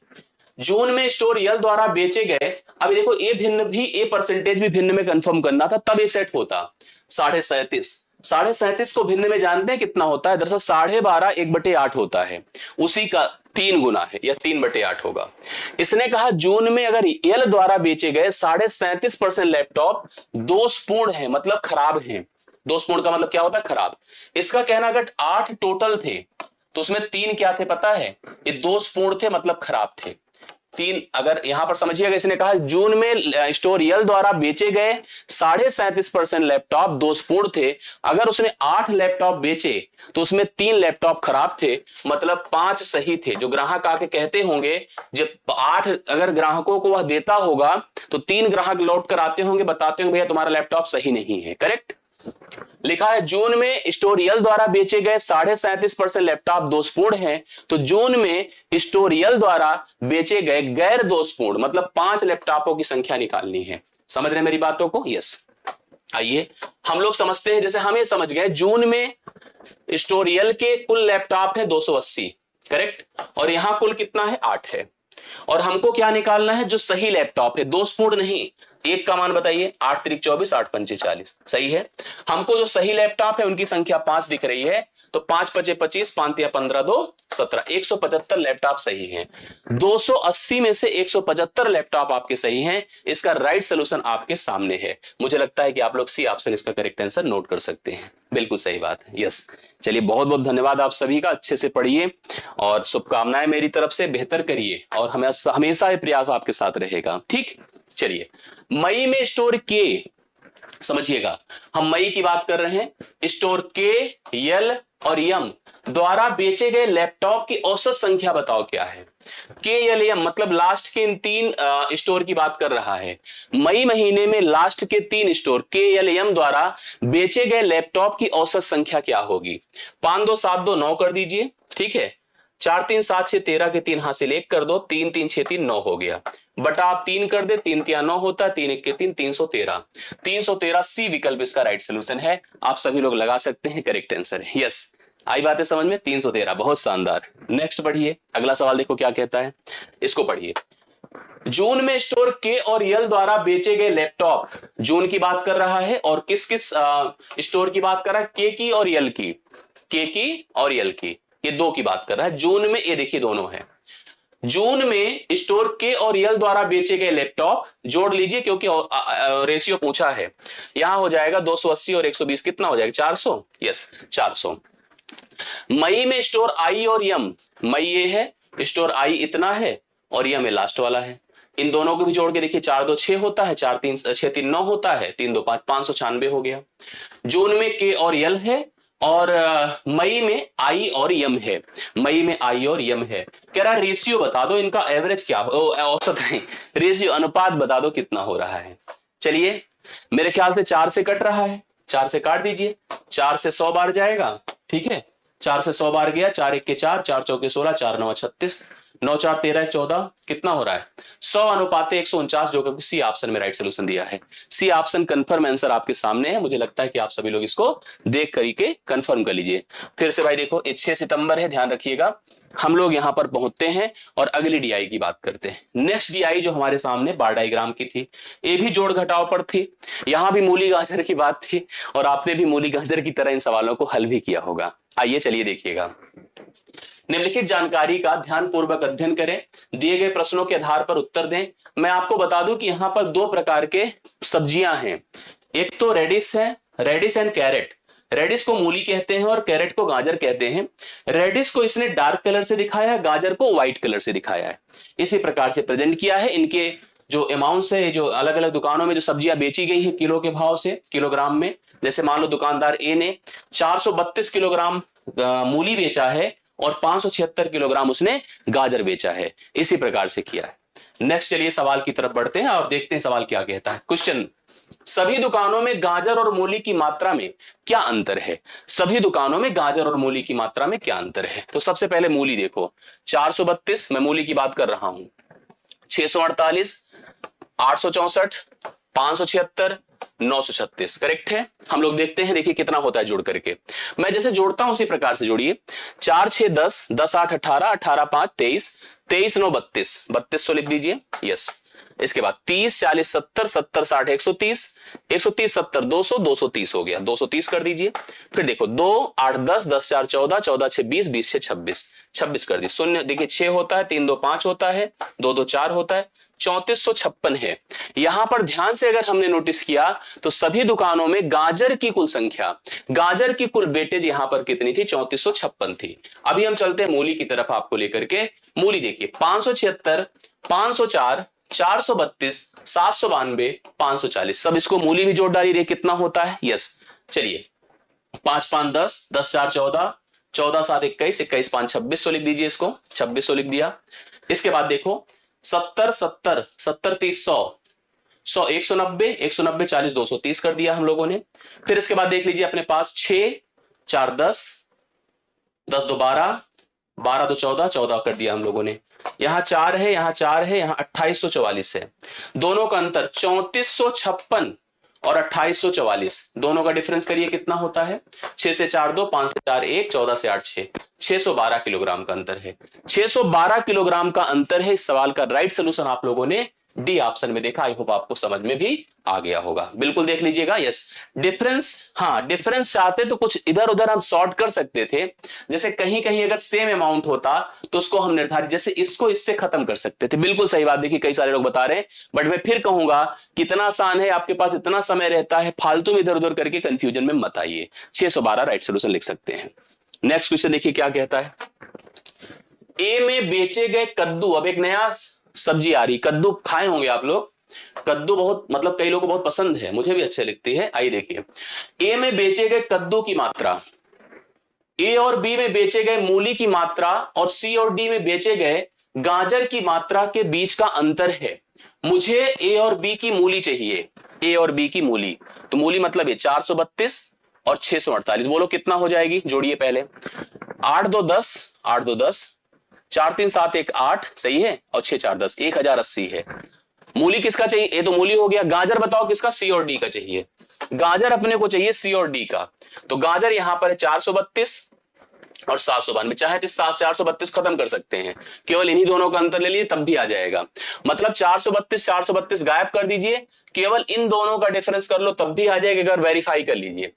[SPEAKER 1] जून में स्टोर यल द्वारा बेचे गए, अब देखो ए भिन्न भी, ए परसेंटेज भी भिन्न में कंफर्म करना था, तब ये सेट होता 37.5, 37.5 को भिन्न में जानते हैं कितना होता है, दरअसल 12.5 1/8 होता है, उसी का 3 गुना है, या 3/8 होगा। इसने कहा जून में अगर यल द्वारा बेचे गए 37.5% लैपटॉप दोषपूर्ण है, मतलब खराब है। दोषपूर्ण का मतलब क्या होता है, खराब। इसका कहना अगर 8 टोटल थे तो उसमें 3 क्या थे पता है, ये दोषपूर्ण थे, मतलब खराब थे। 3, अगर यहां पर समझिएगा, इसने कहा जून में स्टोर यल द्वारा बेचे गए 37.5% लैपटॉप दोषपूर्ण थे। अगर उसने 8 लैपटॉप बेचे तो उसमें 3 लैपटॉप खराब थे, मतलब 5 सही थे। जो ग्राहक आके कहते होंगे, जब 8 अगर ग्राहकों को वह देता होगा तो 3 ग्राहक लौट कर आते होंगे, बताते होंगे भैया तुम्हारा लैपटॉप सही नहीं है, करेक्ट। लिखा है जून में स्टोरियल द्वारा बेचे गए 37.5% लैपटॉप दोषपूर्ण हैं, तो जून में स्टोरियल द्वारा बेचे गए गैर दोषपूर्ण, मतलब 5 लैपटॉपों की संख्या निकालनी है। समझ रहे हैं मेरी बातों को, यस। आइए हम लोग समझते हैं, जैसे हम ये समझ गए जून में स्टोरियल के कुल लैपटॉप है 280, करेक्ट, और यहां कुल कितना है 8 है, और हमको क्या निकालना है, जो सही लैपटॉप है, दोषपूर्ण नहीं। एक का मान बताइए, 8 3 24, 8 5 40, सही है। हमको जो सही लैपटॉप है उनकी संख्या 5 दिख रही है, तो 5 5 25, 5 या 15 2 17, 175 लैपटॉप सही हैं। 280 में से 175 लैपटॉप आपके सही हैं, इसका राइट सोल्यूशन आपके सामने है। मुझे लगता है कि आप लोग सी ऑप्शन इसका करेक्ट आंसर नोट कर सकते हैं, बिल्कुल सही बात है, यस। चलिए बहुत बहुत धन्यवाद आप सभी का, अच्छे से पढ़िए और शुभकामनाएं मेरी तरफ से, बेहतर करिए, और हमेशा ये प्रयास आपके साथ रहेगा, ठीक। चलिए मई में स्टोर के, समझिएगा हम मई की बात कर रहे हैं, स्टोर के, यल और यम द्वारा बेचे गए लैपटॉप की औसत संख्या बताओ क्या है। के, यल, यम मतलब लास्ट के इन 3 स्टोर की बात कर रहा है। मई महीने में लास्ट के 3 स्टोर के, यल, यम द्वारा बेचे गए लैपटॉप की औसत संख्या क्या होगी। 5 2 7 2 9 कर दीजिए, ठीक है। 4 3 7 6 13 के 3 हासिल 1 कर दो, 3 3 6 3 9 हो गया, बटा आप 3 कर दे, 3 3 9 होता है, 3 1 के 3 313, 313 सी विकल्प इसका राइट सोल्यूशन है। आप सभी लोग लगा सकते हैं, करेक्ट आंसर है, यस। आई बात है समझ में, 313, बहुत शानदार। नेक्स्ट पढ़िए, अगला सवाल देखो क्या कहता है, इसको पढ़िए। जून में स्टोर के और यल द्वारा बेचे गए लैपटॉप, जून की बात कर रहा है, और किस किस स्टोर की बात कर रहा है, के की और यल की, के की और यल की। ये 2 की बात कर रहा है। जून में ये देखिए दोनों है। जून में स्टोर के और यल द्वारा बेचे गए लैपटॉप जोड़ लीजिए क्योंकि रेशियो पूछा है। यहां हो जाएगा 280 और 120 कितना हो जाएगा 400। यस 400। मई में स्टोर आई और यम, मई ये है, स्टोर आई इतना है और यम में लास्ट वाला है। इन दोनों को भी जोड़ के देखिए 4 2 6 होता है, 4 3 6 3 9 होता है, 3 2 5 596 हो गया। जून में के और यल है और मई में आई और यम है, मई में आई और यम है। कह रहा रेशियो बता दो इनका एवरेज क्या हो, औसत नहीं, रेशियो अनुपात बता दो कितना हो रहा है। चलिए मेरे ख्याल से 4 से कट रहा है, 4 से काट दीजिए, 4 से 100 बार जाएगा, ठीक है, 4 से 100 बार गया, 4 1 के 4, 4 चौके 16, 4 9 36, 9 4 13 14, कितना हो रहा है 100 अनुपात 149, जो कि सी ऑप्शन में राइट सोल्यूशन दिया है। सी ऑप्शन कंफर्म आंसर आपके सामने है। मुझे लगता है कि आप सभी लोग इसको देख करके कंफर्म कर लीजिए। फिर से भाई देखो 6 सितंबर है, ध्यान रखिएगा। हम लोग यहां पर पहुंचते हैं और अगली डीआई की बात करते हैं। नेक्स्ट डीआई जो हमारे सामने बार डायग्राम की थी, ये भी जोड़ घटाव पर थी, यहां भी मूली गाजर की बात थी और आपने भी मूली गाजर की तरह इन सवालों को हल भी किया होगा। आइए चलिए देखिएगा। निम्नलिखित जानकारी का ध्यानपूर्वक अध्ययन करें, दिए गए प्रश्नों के आधार पर उत्तर दें। मैं आपको बता दूं कि यहां पर 2 प्रकार के सब्जियां हैं, एक तो रेडिश है, रेडिश एंड कैरेट। रेडिश को मूली कहते हैं और कैरेट को गाजर कहते हैं। रेडिश को इसने डार्क कलर से दिखाया है, गाजर को व्हाइट कलर से दिखाया है, इसी प्रकार से प्रेजेंट किया है। इनके जो अमाउंट्स है, जो अलग अलग दुकानों में जो सब्जियां बेची गई है किलो के भाव से, किलोग्राम में, जैसे मान लो दुकानदार ए ने 432 किलोग्राम मूली बेचा है और 576 किलोग्राम उसने गाजर बेचा है, इसी प्रकार से किया है। नेक्स्ट चलिए सवाल की तरफ बढ़ते हैं और देखते हैं सवाल क्या कहता है। क्वेश्चन, सभी दुकानों में गाजर और मूली की मात्रा में क्या अंतर है? सभी दुकानों में गाजर और मूली की मात्रा में क्या अंतर है? तो सबसे पहले मूली देखो, 432, मैं मूली की बात कर रहा हूं, 648, 864, 576, 936, करेक्ट है। हम लोग देखते हैं, देखिए कितना होता है जोड़ करके। मैं जैसे जोड़ता हूं उसी प्रकार से जोड़िए। 4 6 10, 10 8 18, 18 5 23, 23 9 32, 3200 लिख दीजिए। यस, इसके बाद 30 40 70, 70 60 130, 130 70 200, 230 हो गया, 230 कर दीजिए। फिर देखो 2 8 10, 10 4 14, 14 6 20, 20 6 26, 26 कर दी। शून्य देखिए 6 होता है, 3 2 5 होता है, 2 2 4 होता है, 3456 है। यहां पर ध्यान से अगर हमने नोटिस किया तो सभी दुकानों में गाजर की कुल संख्या, गाजर की कुल वेटेज यहां पर कितनी थी? 3456 थी। अभी हम चलते हैं मूली की तरफ आपको लेकर के। मूली देखिए 576, 504, 432, 792, 540, सब इसको मूली भी जोड़ डालिए, कितना होता है। यस, चलिए 5 5 10, 10 4 14, 14 7 21, 21 5 2600 लिख दीजिए, इसको 2600 लिख दिया। इसके बाद देखो 70 70, 70 30 100, 100 190, 190 40 230 कर दिया हम लोगों ने। फिर इसके बाद देख लीजिए अपने पास 6 4 10, 10 2 12, 12 2 14, 14 कर दिया हम लोगों ने। यहां 4 है, यहां 4 है, यहां 2844 है। दोनों का अंतर 3456 और 2844, दोनों का डिफरेंस करिए कितना होता है। 6 से 4 2, 5 से 4 1, 14 से 8 6, 612 किलोग्राम का अंतर है। 612 किलोग्राम का अंतर है। इस सवाल का राइट सोल्यूशन आप लोगों ने डी ऑप्शन में देखा। आई होप आपको समझ में भी आ गया होगा, बिल्कुल देख लीजिएगा। यस, डिफरेंस, हाँ डिफरेंस चाहते तो कुछ इधर उधर हम सॉर्ट कर सकते थे, जैसे कहीं कहीं अगर सेम अमाउंट होता तो उसको हम निर्धारित, जैसे इसको इससे खत्म कर सकते थे। बिल्कुल सही बात, देखिए कई सारे लोग बता रहे हैं, बट मैं फिर कहूंगा कितना आसान है, आपके पास इतना समय रहता है, फालतू में इधर उधर करके कंफ्यूजन में मत आइए। 612 राइट सोल्यूशन लिख सकते हैं। नेक्स्ट क्वेश्चन देखिए क्या कहता है। ए में बेचे गए कद्दू, अब एक नया सब्जी आ रही, कद्दू खाए होंगे आप लोग, कद्दू बहुत मतलब कई लोगों को बहुत पसंद है, मुझे भी अच्छे लगती है। आइए देखिए, ए में बेचे गए कद्दू की मात्रा, ए और बी में बेचे गए मूली की मात्रा और सी और डी में बेचे गए गाजर की मात्रा के बीच का अंतर है। मुझे ए और बी की मूली चाहिए, ए और बी की मूली, तो मूली मतलब ये 432 और 648, बोलो कितना हो जाएगी, जोड़िए पहले। 8 2 10, 8 2 10, 4 3 7 1 8, सही है, और 6 4 10, 1080 है। मूली किसका चाहिए? ये तो मूली हो गया। गाजर बताओ किसका? सी और डी का चाहिए। गाजर अपने को चाहिए सी और डी का, तो गाजर यहां पर है 432 और 792, चाहे तो 432 खत्म कर सकते हैं, केवल इन्हीं दोनों का अंतर ले लिए तब भी आ जाएगा। मतलब 432 432 गायब कर दीजिए, केवल इन दोनों का डिफरेंस कर लो तब भी आ जाएगा, अगर वेरीफाई कर लीजिए।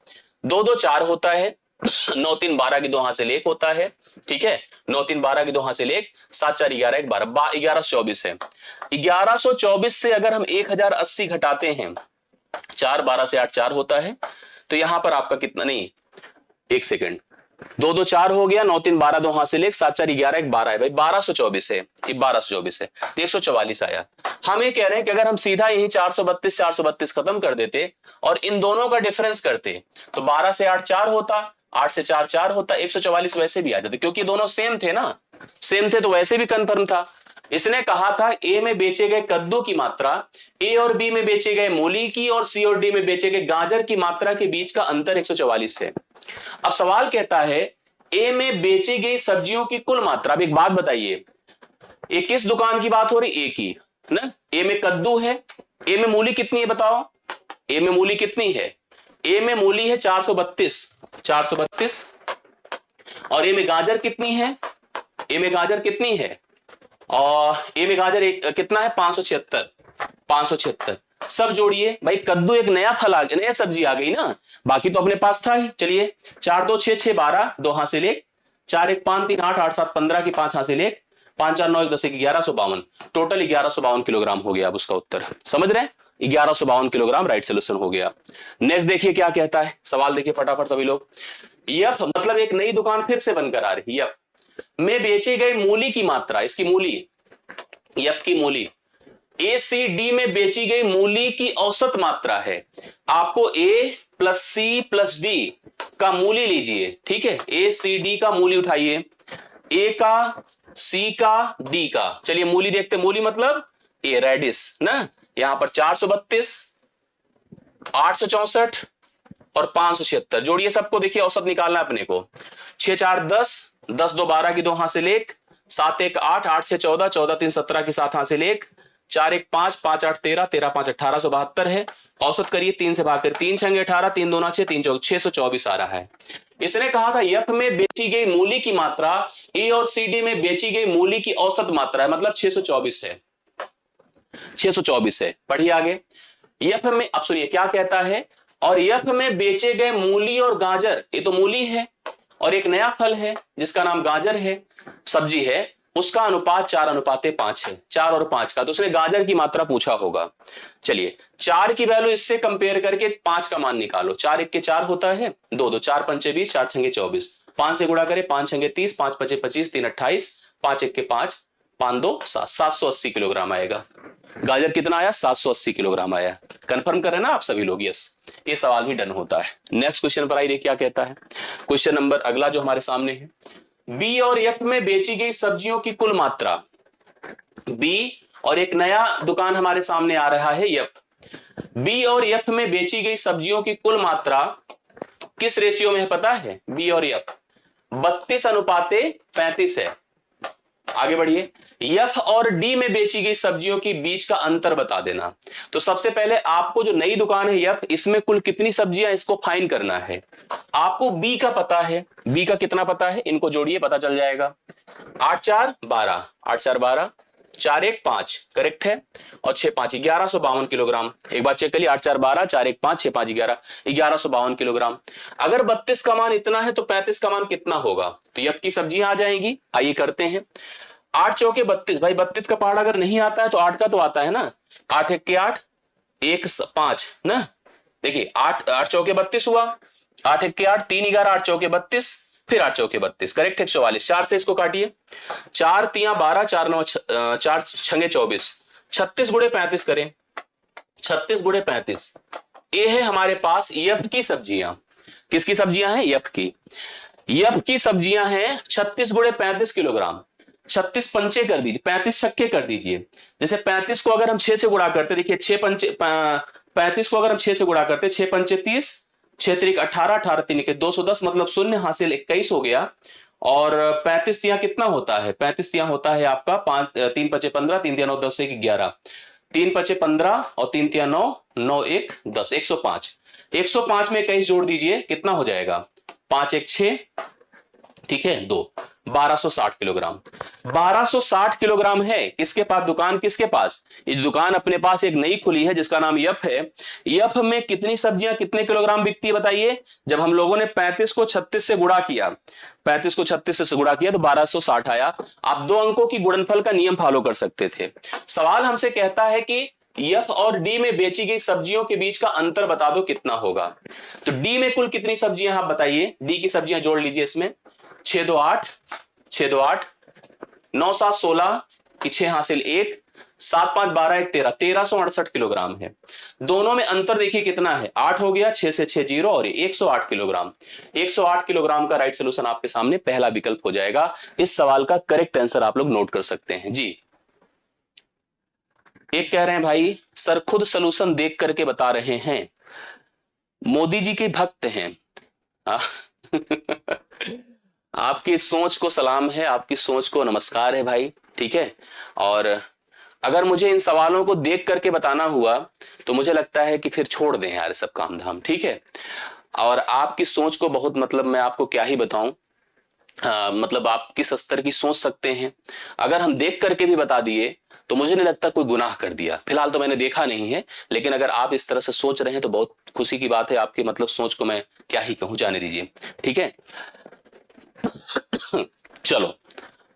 [SPEAKER 1] 2 2 4 होता है, 9 3 12 की 2 हासिल 1 होता है, ठीक है। 9 3 12 की 2 हासिल 1, 7 4 11 1 12, 1124 है। 1124 से अगर हम 1080 घटाते हैं, 4 12 से 8 4 होता है, तो यहां पर आपका कितना, नहीं एक सेकेंड, 2 2 4 हो गया, 9 3 12 2 हासिल 1, 7 4 11 1 12 है भाई, 1224 है, ये 1224 है, तो 144 आया। हम ये कह रहे हैं कि अगर हम सीधा यही 432 432 खत्म कर देते और इन दोनों का डिफरेंस करते, तो 12 से 8 4 होता, 8 से 4 4 होता, 144 वैसे भी आ जाते, क्योंकि दोनों सेम थे ना, सेम थे तो वैसे भी कंफर्म था। इसने कहा था ए में बेचे गए कद्दू की मात्रा ए और बी में बेचे गए मूली की और सी और डी में बेचे गए गाजर की मात्रा के बीच का अंतर 144 है। अब सवाल कहता है ए में बेची गई सब्जियों की कुल मात्रा। अब एक बात बताइए, ये किस दुकान की बात हो रही, ए की ना। ए में कद्दू है, ए में मूली कितनी है बताओ, ए में मूली कितनी है, ए में मूली है 432 और ए में गाजर कितनी है, ए में गाजर कितनी है, और ए में गाजर एक कितना है 576। सब जोड़िए भाई, कद्दू एक नया फल आ गया, नया सब्जी आ गई ना, बाकी तो अपने पास था ही। चलिए 4 2 6 6 12 2 हासिल 1, 4 1 5 3 8 8 7 15 की 5 हासिल 1, 5 4 9 1 10 1152, टोटल 1152 किलोग्राम हो गया। अब उसका उत्तर समझ रहे हैं, 1152 किलोग्राम राइट सोल्यूशन हो गया। नेक्स्ट देखिए क्या कहता है सवाल, देखिए फटाफट सभी लोग। यफ मतलब एक नई दुकान फिर से बनकर आ रही है, यफ में बेची गई मूली की मात्रा, इसकी मूली, यफ की मूली, ए सी डी में बेची गई मूली की औसत मात्रा है। आपको ए प्लस सी प्लस डी का मूली लीजिए, ठीक है, ए सी डी का मूली उठाइए, ए का, सी का, डी का। चलिए मूली देखते, मूली मतलब ए रेडिस ना, यहां पर 432 864 और 576 जोड़िए सबको, देखिए औसत निकालना है अपने को। 6 4 10 10 2 12 की 2 हासिल 1, 7 1 8 8 से 14 14 3 17 की 7 हासिल 1, 4 1 5 5 8 13 13 5 1872 है। औसत करिए 3 से भाग कर, 3 6 18 3 2 6 3 4 624 आ रहा है। इसने कहा था यफ में बेची गई मूली की मात्रा ए और सी डी में बेची गई मूली की औसत मात्रा है, मतलब 624 है, 624 है। पढ़िए आगे, यफ में, अब सुनिए क्या कहता है, और यफ में बेचे गए मूली और गाजर, ये तो मूली है और एक नया फल है जिसका नाम गाजर है, सब्जी है, उसका अनुपात 4:5 है, 4 और 5 का, तो उसने गाजर की मात्रा पूछा होगा। चलिए 4 की वैल्यू इससे कंपेयर करके 5 का मान निकालो। 4 1 के 4 होता है, 2 2 4 पंचे 20, 4 छंगे 24, 5 से गुणा करें, 5 छंगे 30, 5 पचे 25, 3 28, 5 1 के 5, 5 2 7, 780 किलोग्राम आएगा। गाजर कितना आया, 780 किलोग्राम आया। कंफर्म करें ना आप सभी लोग, यस, ये सवाल भी डन होता है। नेक्स्ट क्वेश्चन पर आइए क्या कहता है। क्वेश्चन नंबर अगला जो हमारे सामने है, बी और एफ में बेची गई सब्जियों की कुल मात्रा। बी और एक नया दुकान हमारे सामने आ रहा है एफ। बी और एफ में बेची गई सब्जियों की कुल मात्रा किस रेशियो में है पता है, बी और एफ 32:35 है। आगे बढ़िए, एफ और डी में बेची गई सब्जियों के बीच का अंतर बता देना। तो सबसे पहले आपको जो नई दुकान है एफ, इसमें कुल कितनी सब्जियां, इसको फाइन करना है। आपको बी का पता है, बी का कितना पता है, इनको जोड़िए पता चल जाएगा। 8 4 12, 8 4 12, 4 1 5 करेक्ट है, और 6 5 1152 किलोग्राम। एक बार चेक करिए, 8 4 12, 4 1 5, 6 5 11, 1152 किलोग्राम। अगर 32 का मान इतना है तो 35 का मान कितना होगा, तो एफ की सब्जियां आ जाएंगी। आइए करते हैं, 8 चौके 32, भाई 32 का पहाड़ अगर नहीं आता है तो 8 का तो आता है ना, 8 1 के 8, 1 5 ना, देखिए 8 8 चौके 32 हुआ, 8 1 के 8, 3 11 8 चौके 32, फिर 8 चौके 32 करेक्ट, 144। 4 से इसको काटिए, 4 3 12, 4 9 4 छंगे 24, 36 गुणे 35 करें, 36 गुणे 35, ये है हमारे पास एफ की सब्जियां। किसकी सब्जियां हैं, एफ की। एफ की सब्जियां हैं 36 गुणे 35 किलोग्राम। 36 पंचे कर दीजिए, 35 छक्के कर दीजिए। जैसे 35 को अगर हम 6 से गुणा करते, देखिए 6 पंचे 35 को अगर हम 6 से गुणा करते, 6 पंचे 30, 6 त्रिक 18, 18 3 के 210, मतलब शून्य हासिल 21 हो गया। और 35 तिया कितना होता है, 35 तिया होता है आपका 5 3 पचे 15, 3 तिया 9 10 1 11, 3 पचे 15 और 3 तिया 9 9 1 10, 105। 105 में 21 जोड़ दीजिए, कितना हो जाएगा, 5 1 6, ठीक है 2, 1260 किलोग्राम। 1260 किलोग्राम है किसके पास? दुकान किसके पास? ये दुकान अपने पास एक नई खुली है जिसका नाम यफ है। यफ में कितनी सब्जियां कितने किलोग्राम बिकती है बताइए? जब हम लोगों ने 35 को 36 से गुणा किया, 35 को 36 से गुणा किया तो 1260 आया। आप दो अंकों की गुणनफल का नियम फॉलो कर सकते थे। सवाल हमसे कहता है कि एफ और डी में बेची गई सब्जियों के बीच का अंतर बता दो कितना होगा। तो डी में कुल कितनी सब्जियां आप बताइए? डी की सब्जियां जोड़ लीजिए इसमें। 6 2 8, 6 2 8, 9 7 16 की 6 हासिल 1, 7 5 12 1 13, 1368 किलोग्राम है। दोनों में अंतर देखिए कितना है? 8 हो गया, 6 से 6 0 और 108 किलोग्राम। 108 किलोग्राम का राइट सोल्यूशन आपके सामने पहला विकल्प हो जाएगा। इस सवाल का करेक्ट आंसर आप लोग नोट कर सकते हैं जी। एक कह रहे हैं भाई सर खुद सलूशन देख करके बता रहे हैं, मोदी जी के भक्त हैं। आपकी सोच को सलाम है, आपकी सोच को नमस्कार है भाई, ठीक है। और अगर मुझे इन सवालों को देख करके बताना हुआ तो मुझे लगता है कि फिर छोड़ दें यार सब काम धाम, ठीक है। और आपकी सोच को बहुत मतलब मैं आपको क्या ही बताऊं, मतलब आप किस स्तर की सोच सकते हैं। अगर हम देख करके भी बता दिए तो मुझे नहीं लगता कोई गुनाह कर दिया। फिलहाल तो मैंने देखा नहीं है, लेकिन अगर आप इस तरह से सोच रहे हैं तो बहुत खुशी की बात है। आपकी मतलब सोच को मैं क्या ही कहूं, जाने दीजिए, ठीक है। चलो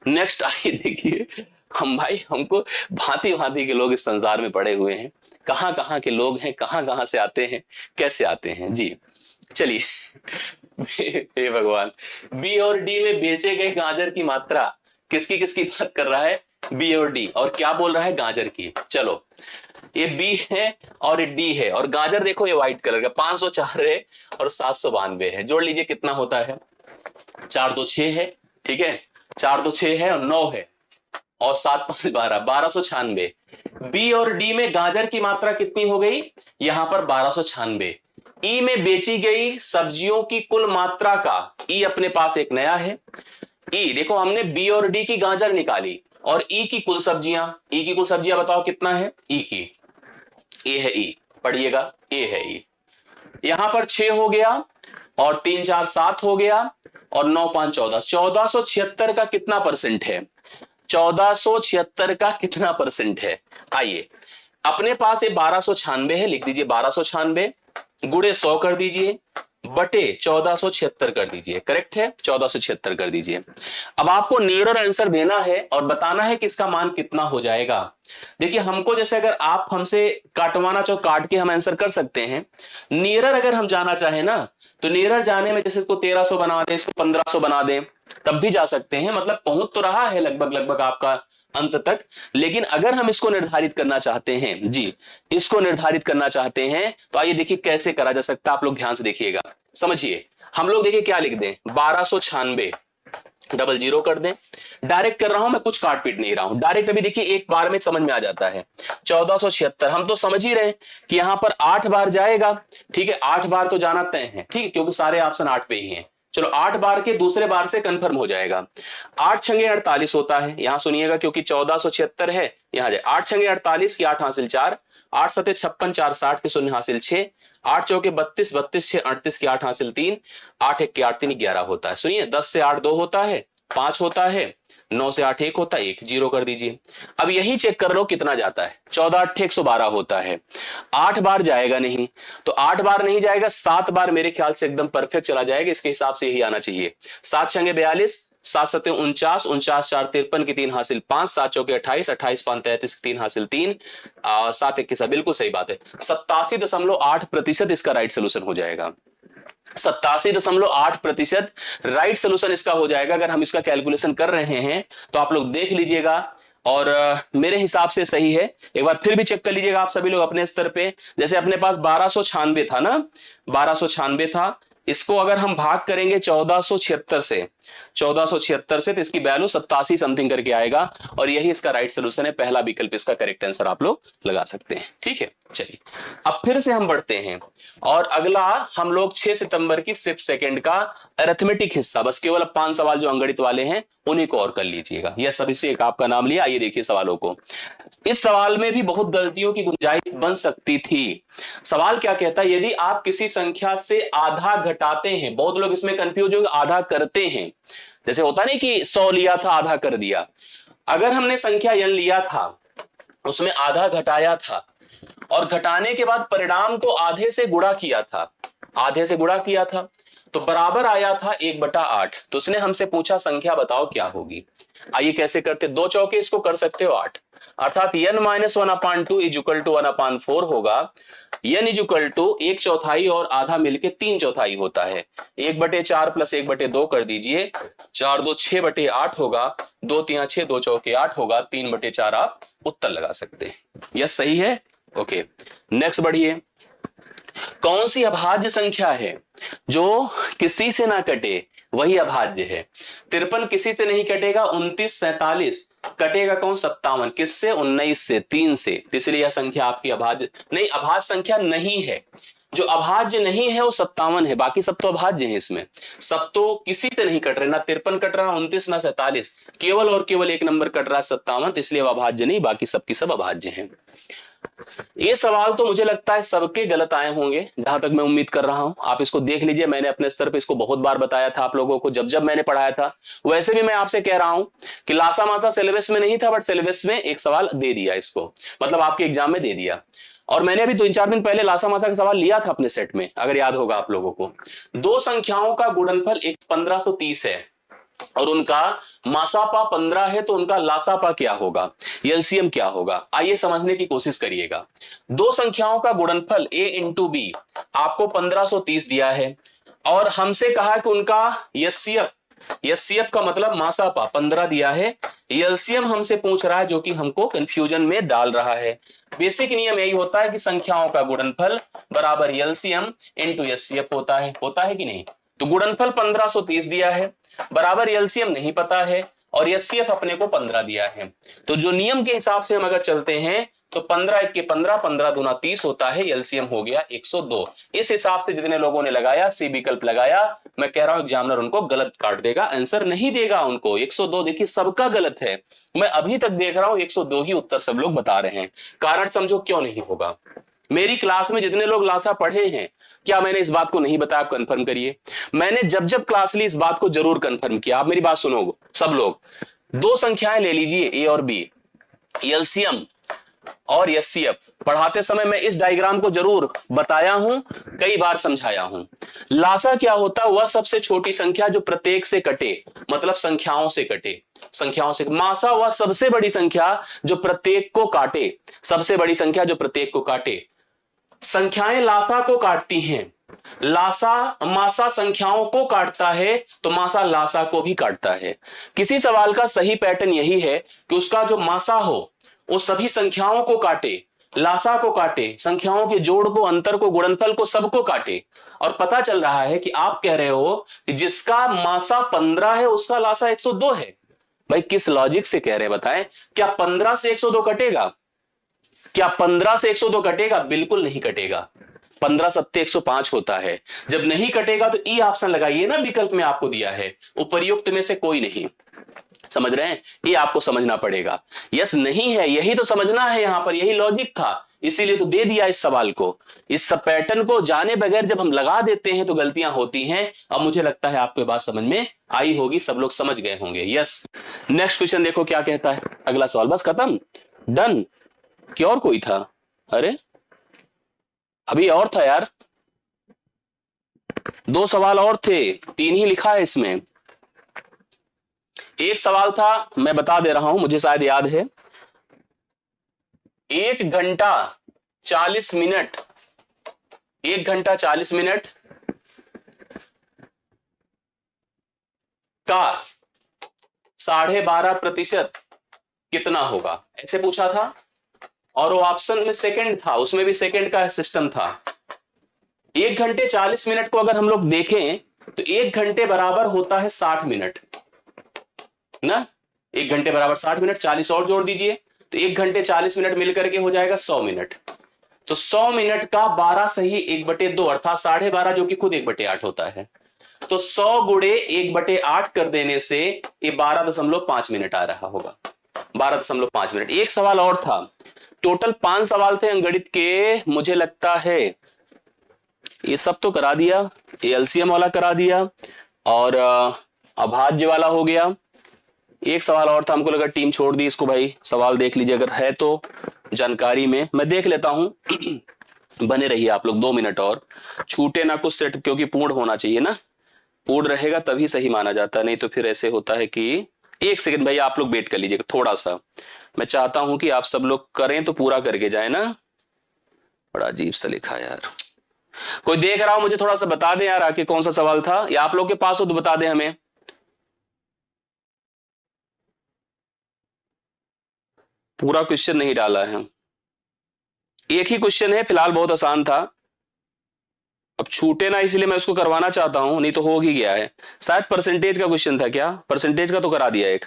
[SPEAKER 1] नेक्स्ट आइए देखिए। हम भाई हमको भांति भांति के लोग इस संसार में पड़े हुए हैं, कहां कहां के लोग हैं, कहां कहां से आते हैं, कैसे आते हैं जी। चलिए हे भगवान, बी और डी में बेचे गए गाजर की मात्रा किसकी किसकी बात कर रहा है? बी और डी, और क्या बोल रहा है? गाजर की। चलो ये बी है और ये डी है, और गाजर देखो ये व्हाइट कलर का 504 है और 792 है। जोड़ लीजिए कितना होता है? 4 2 6 है, ठीक है। 4 2 6 है और 9 है और 7 5 12, 1296। बी और डी में गाजर की मात्रा कितनी हो गई? यहां पर 1296। ई में बेची गई सब्जियों की कुल मात्रा का, ई अपने पास एक नया है। ई देखो हमने बी और डी की गाजर निकाली और ई की कुल सब्जियां, ई की कुल सब्जियां बताओ कितना है? ई की, ए है ई, पढ़िएगा ए है ई। यहां पर 6 हो गया और 3 4 7 हो गया और 9 5 14, 1476 का कितना परसेंट है? 1476 का कितना परसेंट है? आइए अपने पास ये 1296 है, लिख दीजिए 1296 गुणे 100 कर दीजिए बटे 1476 कर दीजिए। करेक्ट है, 1476 कर दीजिए। अब आपको नियरर आंसर देना है और बताना है कि इसका मान कितना हो जाएगा। देखिए हमको जैसे अगर आप हमसे काटवाना चाहो काट के हम आंसर कर सकते हैं। नियरर अगर हम जाना चाहे ना तो नियरर जाने में जैसे इसको 1300 बना दें, इसको 1500 बना दें, तब भी जा सकते हैं। मतलब पहुंच तो रहा है लगभग लगभग आपका अंत तक। लेकिन अगर हम इसको निर्धारित करना चाहते हैं जी, इसको निर्धारित करना चाहते हैं तो आइए देखिए कैसे करा जा सकता है। आप लोग ध्यान से देखिएगा, समझिए। हम लोग देखिए क्या लिख दें, 1296 डबल जीरो कर दें। डायरेक्ट कर रहा हूं मैं, कुछ काट पीट नहीं रहा हूं, डायरेक्ट अभी देखिए एक बार में समझ में आ जाता है। 1476 हम तो समझ ही रहे कि यहां पर 8 बार जाएगा, ठीक है। 8 बार तो जाना तय है, ठीक है, क्योंकि सारे ऑप्शन 8 पे ही हैं। चलो 8 बार के दूसरे बार से कंफर्म हो जाएगा। 8 छंगे 48 होता है, यहां सुनिएगा क्योंकि 1476 है, यहां जाए 8 छंगे 48 की 8 हासिल 4, 8 सते 56, 4 60 के 0 हासिल 6, 8 चौके 32, 32 6 38 की 8 हासिल 3, 8 1 के 8 3 11 होता है। सुनिए 10 से 8 2 होता है, 5 होता है, 9 से 8 1 होता है, 1 जीरो कर दीजिए। अब यही चेक कर लो कितना जाता है, 14 8 112 होता है। 8 बार जाएगा नहीं, तो 8 बार नहीं जाएगा, 7 बार मेरे ख्याल से एकदम परफेक्ट चला जाएगा। इसके हिसाब से यही आना चाहिए। 7 छंगे 42, 7 सते 49, 49 4 53 की 3 हासिल 5, 7 चौके 28, 28 5 33 की 3 हासिल 3, 7 1 के साथ बिल्कुल सही बात है। 87.8% इसका राइट सोल्यूशन हो जाएगा। 87.8% राइट सोल्यूशन इसका हो जाएगा। अगर हम इसका कैलकुलेशन कर रहे हैं तो आप लोग देख लीजिएगा और मेरे हिसाब से सही है। एक बार फिर भी चेक कर लीजिएगा आप सभी लोग अपने स्तर पे। जैसे अपने पास 1296 था ना, 1296 था, इसको अगर हम भाग करेंगे 1476 से, 1476 से, तो इसकी वैल्यू 87 समथिंग करके आएगा और यही इसका राइट सोल्यूशन है। पहला विकल्प इसका करेक्ट आंसर आप लोग लगा सकते हैं, ठीक है। चलिए अब फिर से हम बढ़ते हैं और अगला हम लोग 6 सितंबर की शिफ्ट सेकंड का अरिथमेटिक हिस्सा, बस केवल 5 सवाल जो अंगणित वाले हैं उन्हीं को और कर लीजिएगा। यह सभी से एक आपका नाम लिया। आइए देखिए सवालों को। इस सवाल में भी बहुत गलतियों की गुंजाइश बन सकती थी। सवाल क्या कहता है, यदि आप किसी संख्या से आधा घटाते हैं, बहुत लोग इसमें कंफ्यूज होंगे, आधा करते हैं जैसे होता नहीं कि 100 लिया था आधा कर दिया, अगर हमने संख्या n लिया था उसमें आधा घटाया था और घटाने के बाद परिणाम को आधे से गुणा किया था, आधे से गुणा किया था तो बराबर आया था 1/8। तो उसने हमसे पूछा संख्या बताओ क्या होगी। आइए कैसे करते, 2 चौके इसको कर सकते हो 8, अर्थात n - 1/2 इज इक्वल टू 1/4 होगा। n इज इक्वल टू 1/4 और आधा मिलके 3/4 होता है। 1/4 प्लस 1/2 कर दीजिए, 4 2 6/8 होगा, 2 3 6 2 चौके 8 होगा, 3/4 आप उत्तर लगा सकते हैं। यह सही है। ओके नेक्स्ट बढ़िए, कौन सी अभाज्य संख्या है जो किसी से ना कटे वही अभाज्य है। 53 किसी से नहीं कटेगा, 29 47 कटेगा कौन, 57 किससे, 19 से, 3 से, इसलिए यह संख्या आपकी अभाज्य नहीं, अभाज्य संख्या नहीं है। जो अभाज्य नहीं है वो 57 है, बाकी सब तो अभाज्य है। इसमें सब तो किसी से नहीं कट रहे, ना 53 कट रहा, 29 ना 47, केवल और केवल एक नंबर कट रहा है 57, इसलिए वो अभाज्य नहीं, बाकी सबकी सब अभाज्य हैं। ये सवाल तो मुझे लगता है सबके गलत आए होंगे, जहां तक मैं उम्मीद कर रहा हूं। आप इसको देख लीजिए, मैंने अपने स्तर पे इसको बहुत बार बताया था आप लोगों को, जब जब मैंने पढ़ाया था। वैसे भी मैं आपसे कह रहा हूं कि लासा मासा सिलेबस में नहीं था, बट सिलेबस में एक सवाल दे दिया इसको, मतलब आपके एग्जाम में दे दिया। और मैंने अभी 2-4 दिन पहले लासा मासा का सवाल लिया था अपने सेट में, अगर याद होगा आप लोगों को। दो संख्याओं का गुणनफल 1530 है और उनका मासापा 15 है, तो उनका लासापा क्या होगा, एलसीएम क्या होगा, आइए समझने की कोशिश करिएगा। दो संख्याओं का गुणनफल a इंटू बी आपको 1530 दिया है और हमसे कहा कि उनका एचसीएफ का मतलब मासापा 15 दिया है, एलसीएम हमसे पूछ रहा है, जो कि हमको कंफ्यूजन में डाल रहा है। बेसिक नियम यही होता है कि संख्याओं का गुणनफल बराबर एलसीएम इंटू एचसीएफ होता है कि नहीं। तो गुणनफल 1530 दिया है, बराबर एलसीएम नहीं पता है और एचसीएफ अपने को 15 दिया है। तो जो नियम के हिसाब से हम अगर चलते हैं तो 15 1 के 15, 15 दूना 30 होता है, एलसीएम हो गया 102। इस हिसाब से जितने लोगों ने लगाया सी विकल्प लगाया, मैं कह रहा हूं एग्जामिनर उनको गलत काट देगा, आंसर नहीं देगा उनको। 102 देखिए सबका गलत है, मैं अभी तक देख रहा हूं 102 ही उत्तर सब लोग बता रहे हैं। कारण समझो क्यों नहीं होगा। मेरी क्लास में जितने लोग लासा पढ़े हैं, क्या मैंने इस बात को नहीं बताया, आप कंफर्म करिए। मैंने जब जब क्लास ली इस बात को जरूर कंफर्म किया। आप मेरी बात सुनो सब लोग, दो संख्याएं ले लीजिए ए और बी, एलसीएम और एचसीएफ। पढ़ाते समय मैं इस डायग्राम को जरूर बताया हूं, कई बार समझाया हूं। लासा क्या होता है, वह सबसे छोटी संख्या जो प्रत्येक से कटे, मतलब संख्याओं से कटे, संख्याओं से। मासा वह सबसे बड़ी संख्या जो प्रत्येक को काटे, सबसे बड़ी संख्या जो प्रत्येक को काटे। संख्याएं लासा को काटती हैं, मासा संख्याओं को काटता है, तो मासा लासा को भी काटता है। किसी सवाल का सही पैटर्न यही है कि उसका जो मासा हो वो सभी संख्याओं को काटे, लासा को काटे, संख्याओं के जोड़ को, अंतर को, गुणनफल को, सबको काटे। और पता चल रहा है कि आप कह रहे हो कि जिसका मासा 15 है उसका लासा 102 है। भाई किस लॉजिक से कह रहे हैं बताएं? क्या 15 से 102 कटेगा? क्या 15 से 102 कटेगा? बिल्कुल नहीं कटेगा। 15 सत्ते 105 होता है। जब नहीं कटेगा तो ई ऑप्शन लगाइए ना, विकल्प में आपको दिया है, उपर्युक्त में से कोई नहीं। समझ रहे हैं? ये आपको समझना पड़ेगा। यस नहीं है, यही तो समझना है, यहां पर यही लॉजिक था, इसीलिए तो दे दिया इस सवाल को। इस सब पैटर्न को जाने बगैर जब हम लगा देते हैं तो गलतियां होती हैं। अब मुझे लगता है आपको बात समझ में आई होगी, सब लोग समझ गए होंगे। यस नेक्स्ट क्वेश्चन देखो क्या कहता है, अगला सवाल। बस खत्म, डन। क्या और कोई था? अरे अभी और था यार, 2 सवाल और थे, 3 ही लिखा है इसमें। एक सवाल था, मैं बता दे रहा हूं, मुझे शायद याद है, 1 घंटा 40 मिनट, 1 घंटा 40 मिनट का 12.5% कितना होगा, ऐसे पूछा था। और वो ऑप्शन में सेकंड था, उसमें भी सेकंड का सिस्टम था। 1 घंटे 40 मिनट को अगर हम लोग देखें तो 1 घंटे बराबर होता है 60 मिनट ना। 1 घंटे बराबर 60 मिनट, 40 और जोड़ दीजिए तो 1 घंटे 40 मिनट मिलकर के हो जाएगा 100 मिनट। तो 100 मिनट का 12 सही 1/2 अर्थात 12.5, जो कि खुद 1/8 होता है। तो 100 गुणे 1/8 कर देने से ये 12.5 मिनट आ रहा होगा, 12.5 मिनट। एक सवाल और था, टोटल 5 सवाल थे अंगणित के, मुझे लगता है ये सब तो करा दिया, ये एलसीएम वाला करा दिया और अभाज्य वाला हो गया। एक सवाल और था, हमको लगा टीम छोड़ दी इसको, भाई सवाल देख लीजिए अगर है तो जानकारी में, मैं देख लेता हूं। बने रहिए आप लोग 2 मिनट और, छूटे ना कुछ सेट, क्योंकि पूर्ण होना चाहिए ना, पूर्ण रहेगा तभी सही माना जाता है, नहीं तो फिर ऐसे होता है कि। एक सेकंड भाई आप लोग वेट कर लीजिएगा थोड़ा सा, मैं चाहता हूं कि आप सब लोग करें तो पूरा करके जाए ना। बड़ा अजीब सा लिखा यार, कोई देख रहा हो मुझे थोड़ा सा बता दें यार आके कौन सा सवाल था, या आप लोग के पास हो तो बता दें हमें। पूरा क्वेश्चन नहीं डाला है, एक ही क्वेश्चन है फिलहाल, बहुत आसान था। अब छूटे ना इसलिए मैं उसको करवाना चाहता हूं, नहीं तो हो ही गया है। शायद परसेंटेज का क्वेश्चन था क्या, परसेंटेज का तो करा दिया एक।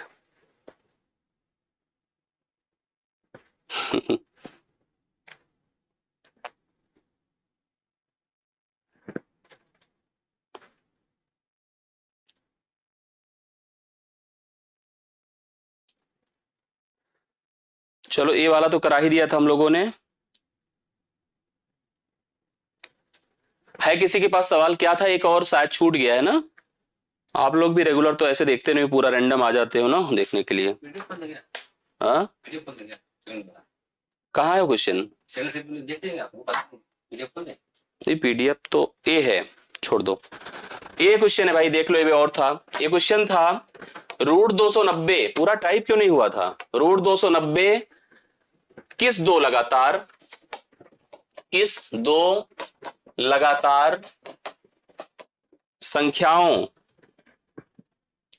[SPEAKER 1] चलो ए वाला तो करा ही दिया था हम लोगों ने। है किसी के पास सवाल, क्या था एक और शायद छूट गया है ना। आप लोग भी रेगुलर तो ऐसे देखते नहीं, पूरा रैंडम आ जाते हो ना देखने के लिए। हाँ कहाँ है वो क्वेश्चन, ये पीडीएफ तो ए है, छोड़ दो। ये क्वेश्चन है भाई, देख लो ये और था। ये क्वेश्चन था रूट 290, पूरा टाइप क्यों नहीं हुआ था, रूट 290 किस दो लगातार संख्याओं,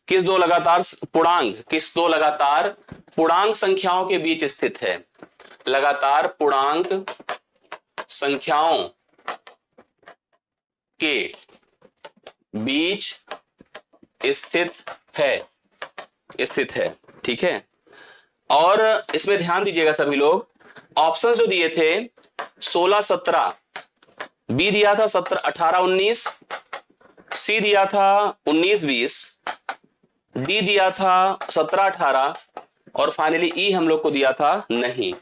[SPEAKER 1] किस दो लगातार पूर्णांक संख्याओं के बीच स्थित है, लगातार पूर्णांक संख्याओं के बीच स्थित है, ठीक है। और इसमें ध्यान दीजिएगा सभी लोग, ऑप्शंस जो दिए थे 16 17, बी दिया था 17 18 19, सी दिया था 19 20, डी दिया था 17 18, और फाइनली ई हम लोग को दिया था नहीं।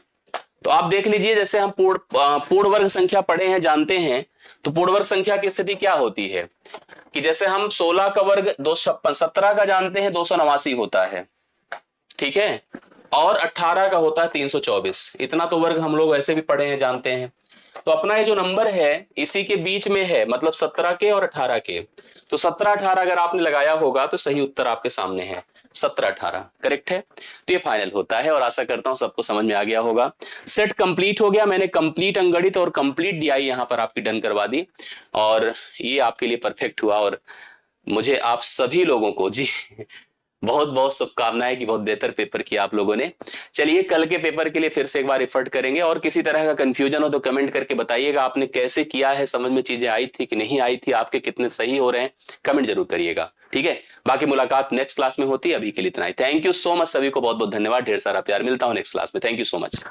[SPEAKER 1] तो आप देख लीजिए, जैसे हम पूर्ण वर्ग संख्या पढ़े हैं, जानते हैं, तो पूर्ण वर्ग संख्या की स्थिति क्या होती है कि जैसे हम 16 का वर्ग 256, 17 का जानते हैं 289 होता है, ठीक है, और 18 का होता है 324। इतना तो वर्ग हम लोग ऐसे भी पढ़े हैं, जानते हैं। तो अपना ये जो नंबर है इसी के बीच में है, मतलब 17 के और 18 के। तो 17 18 अगर आपने लगाया होगा तो सही उत्तर आपके सामने है, 17 18 करेक्ट है। तो ये फाइनल होता है, और आशा करता हूं सबको समझ में आ गया होगा। सेट कंप्लीट हो गया, मैंने कंप्लीट अंगणित और कंप्लीट डीआई यहां पर आपकी डन करवा दी, और ये आपके लिए परफेक्ट हुआ। और मुझे आप सभी लोगों को जी बहुत बहुत शुभकामनाएं कि बहुत बेहतर पेपर किया आप लोगों ने। चलिए कल के पेपर के लिए फिर से एक बार एफर्ट करेंगे, और किसी तरह का कंफ्यूजन हो तो कमेंट करके बताइएगा आपने कैसे किया है, समझ में चीजें आई थी कि नहीं आई थी, आपके कितने सही हो रहे हैं, कमेंट जरूर करिएगा, ठीक है। बाकी मुलाकात नेक्स्ट क्लास में होती है, अभी के लिए इतना ही। थैंक यू सो मच, सभी को बहुत बहुत धन्यवाद, ढेर सारा प्यार, मिलता हूं नेक्स्ट क्लास में। Thank you so much.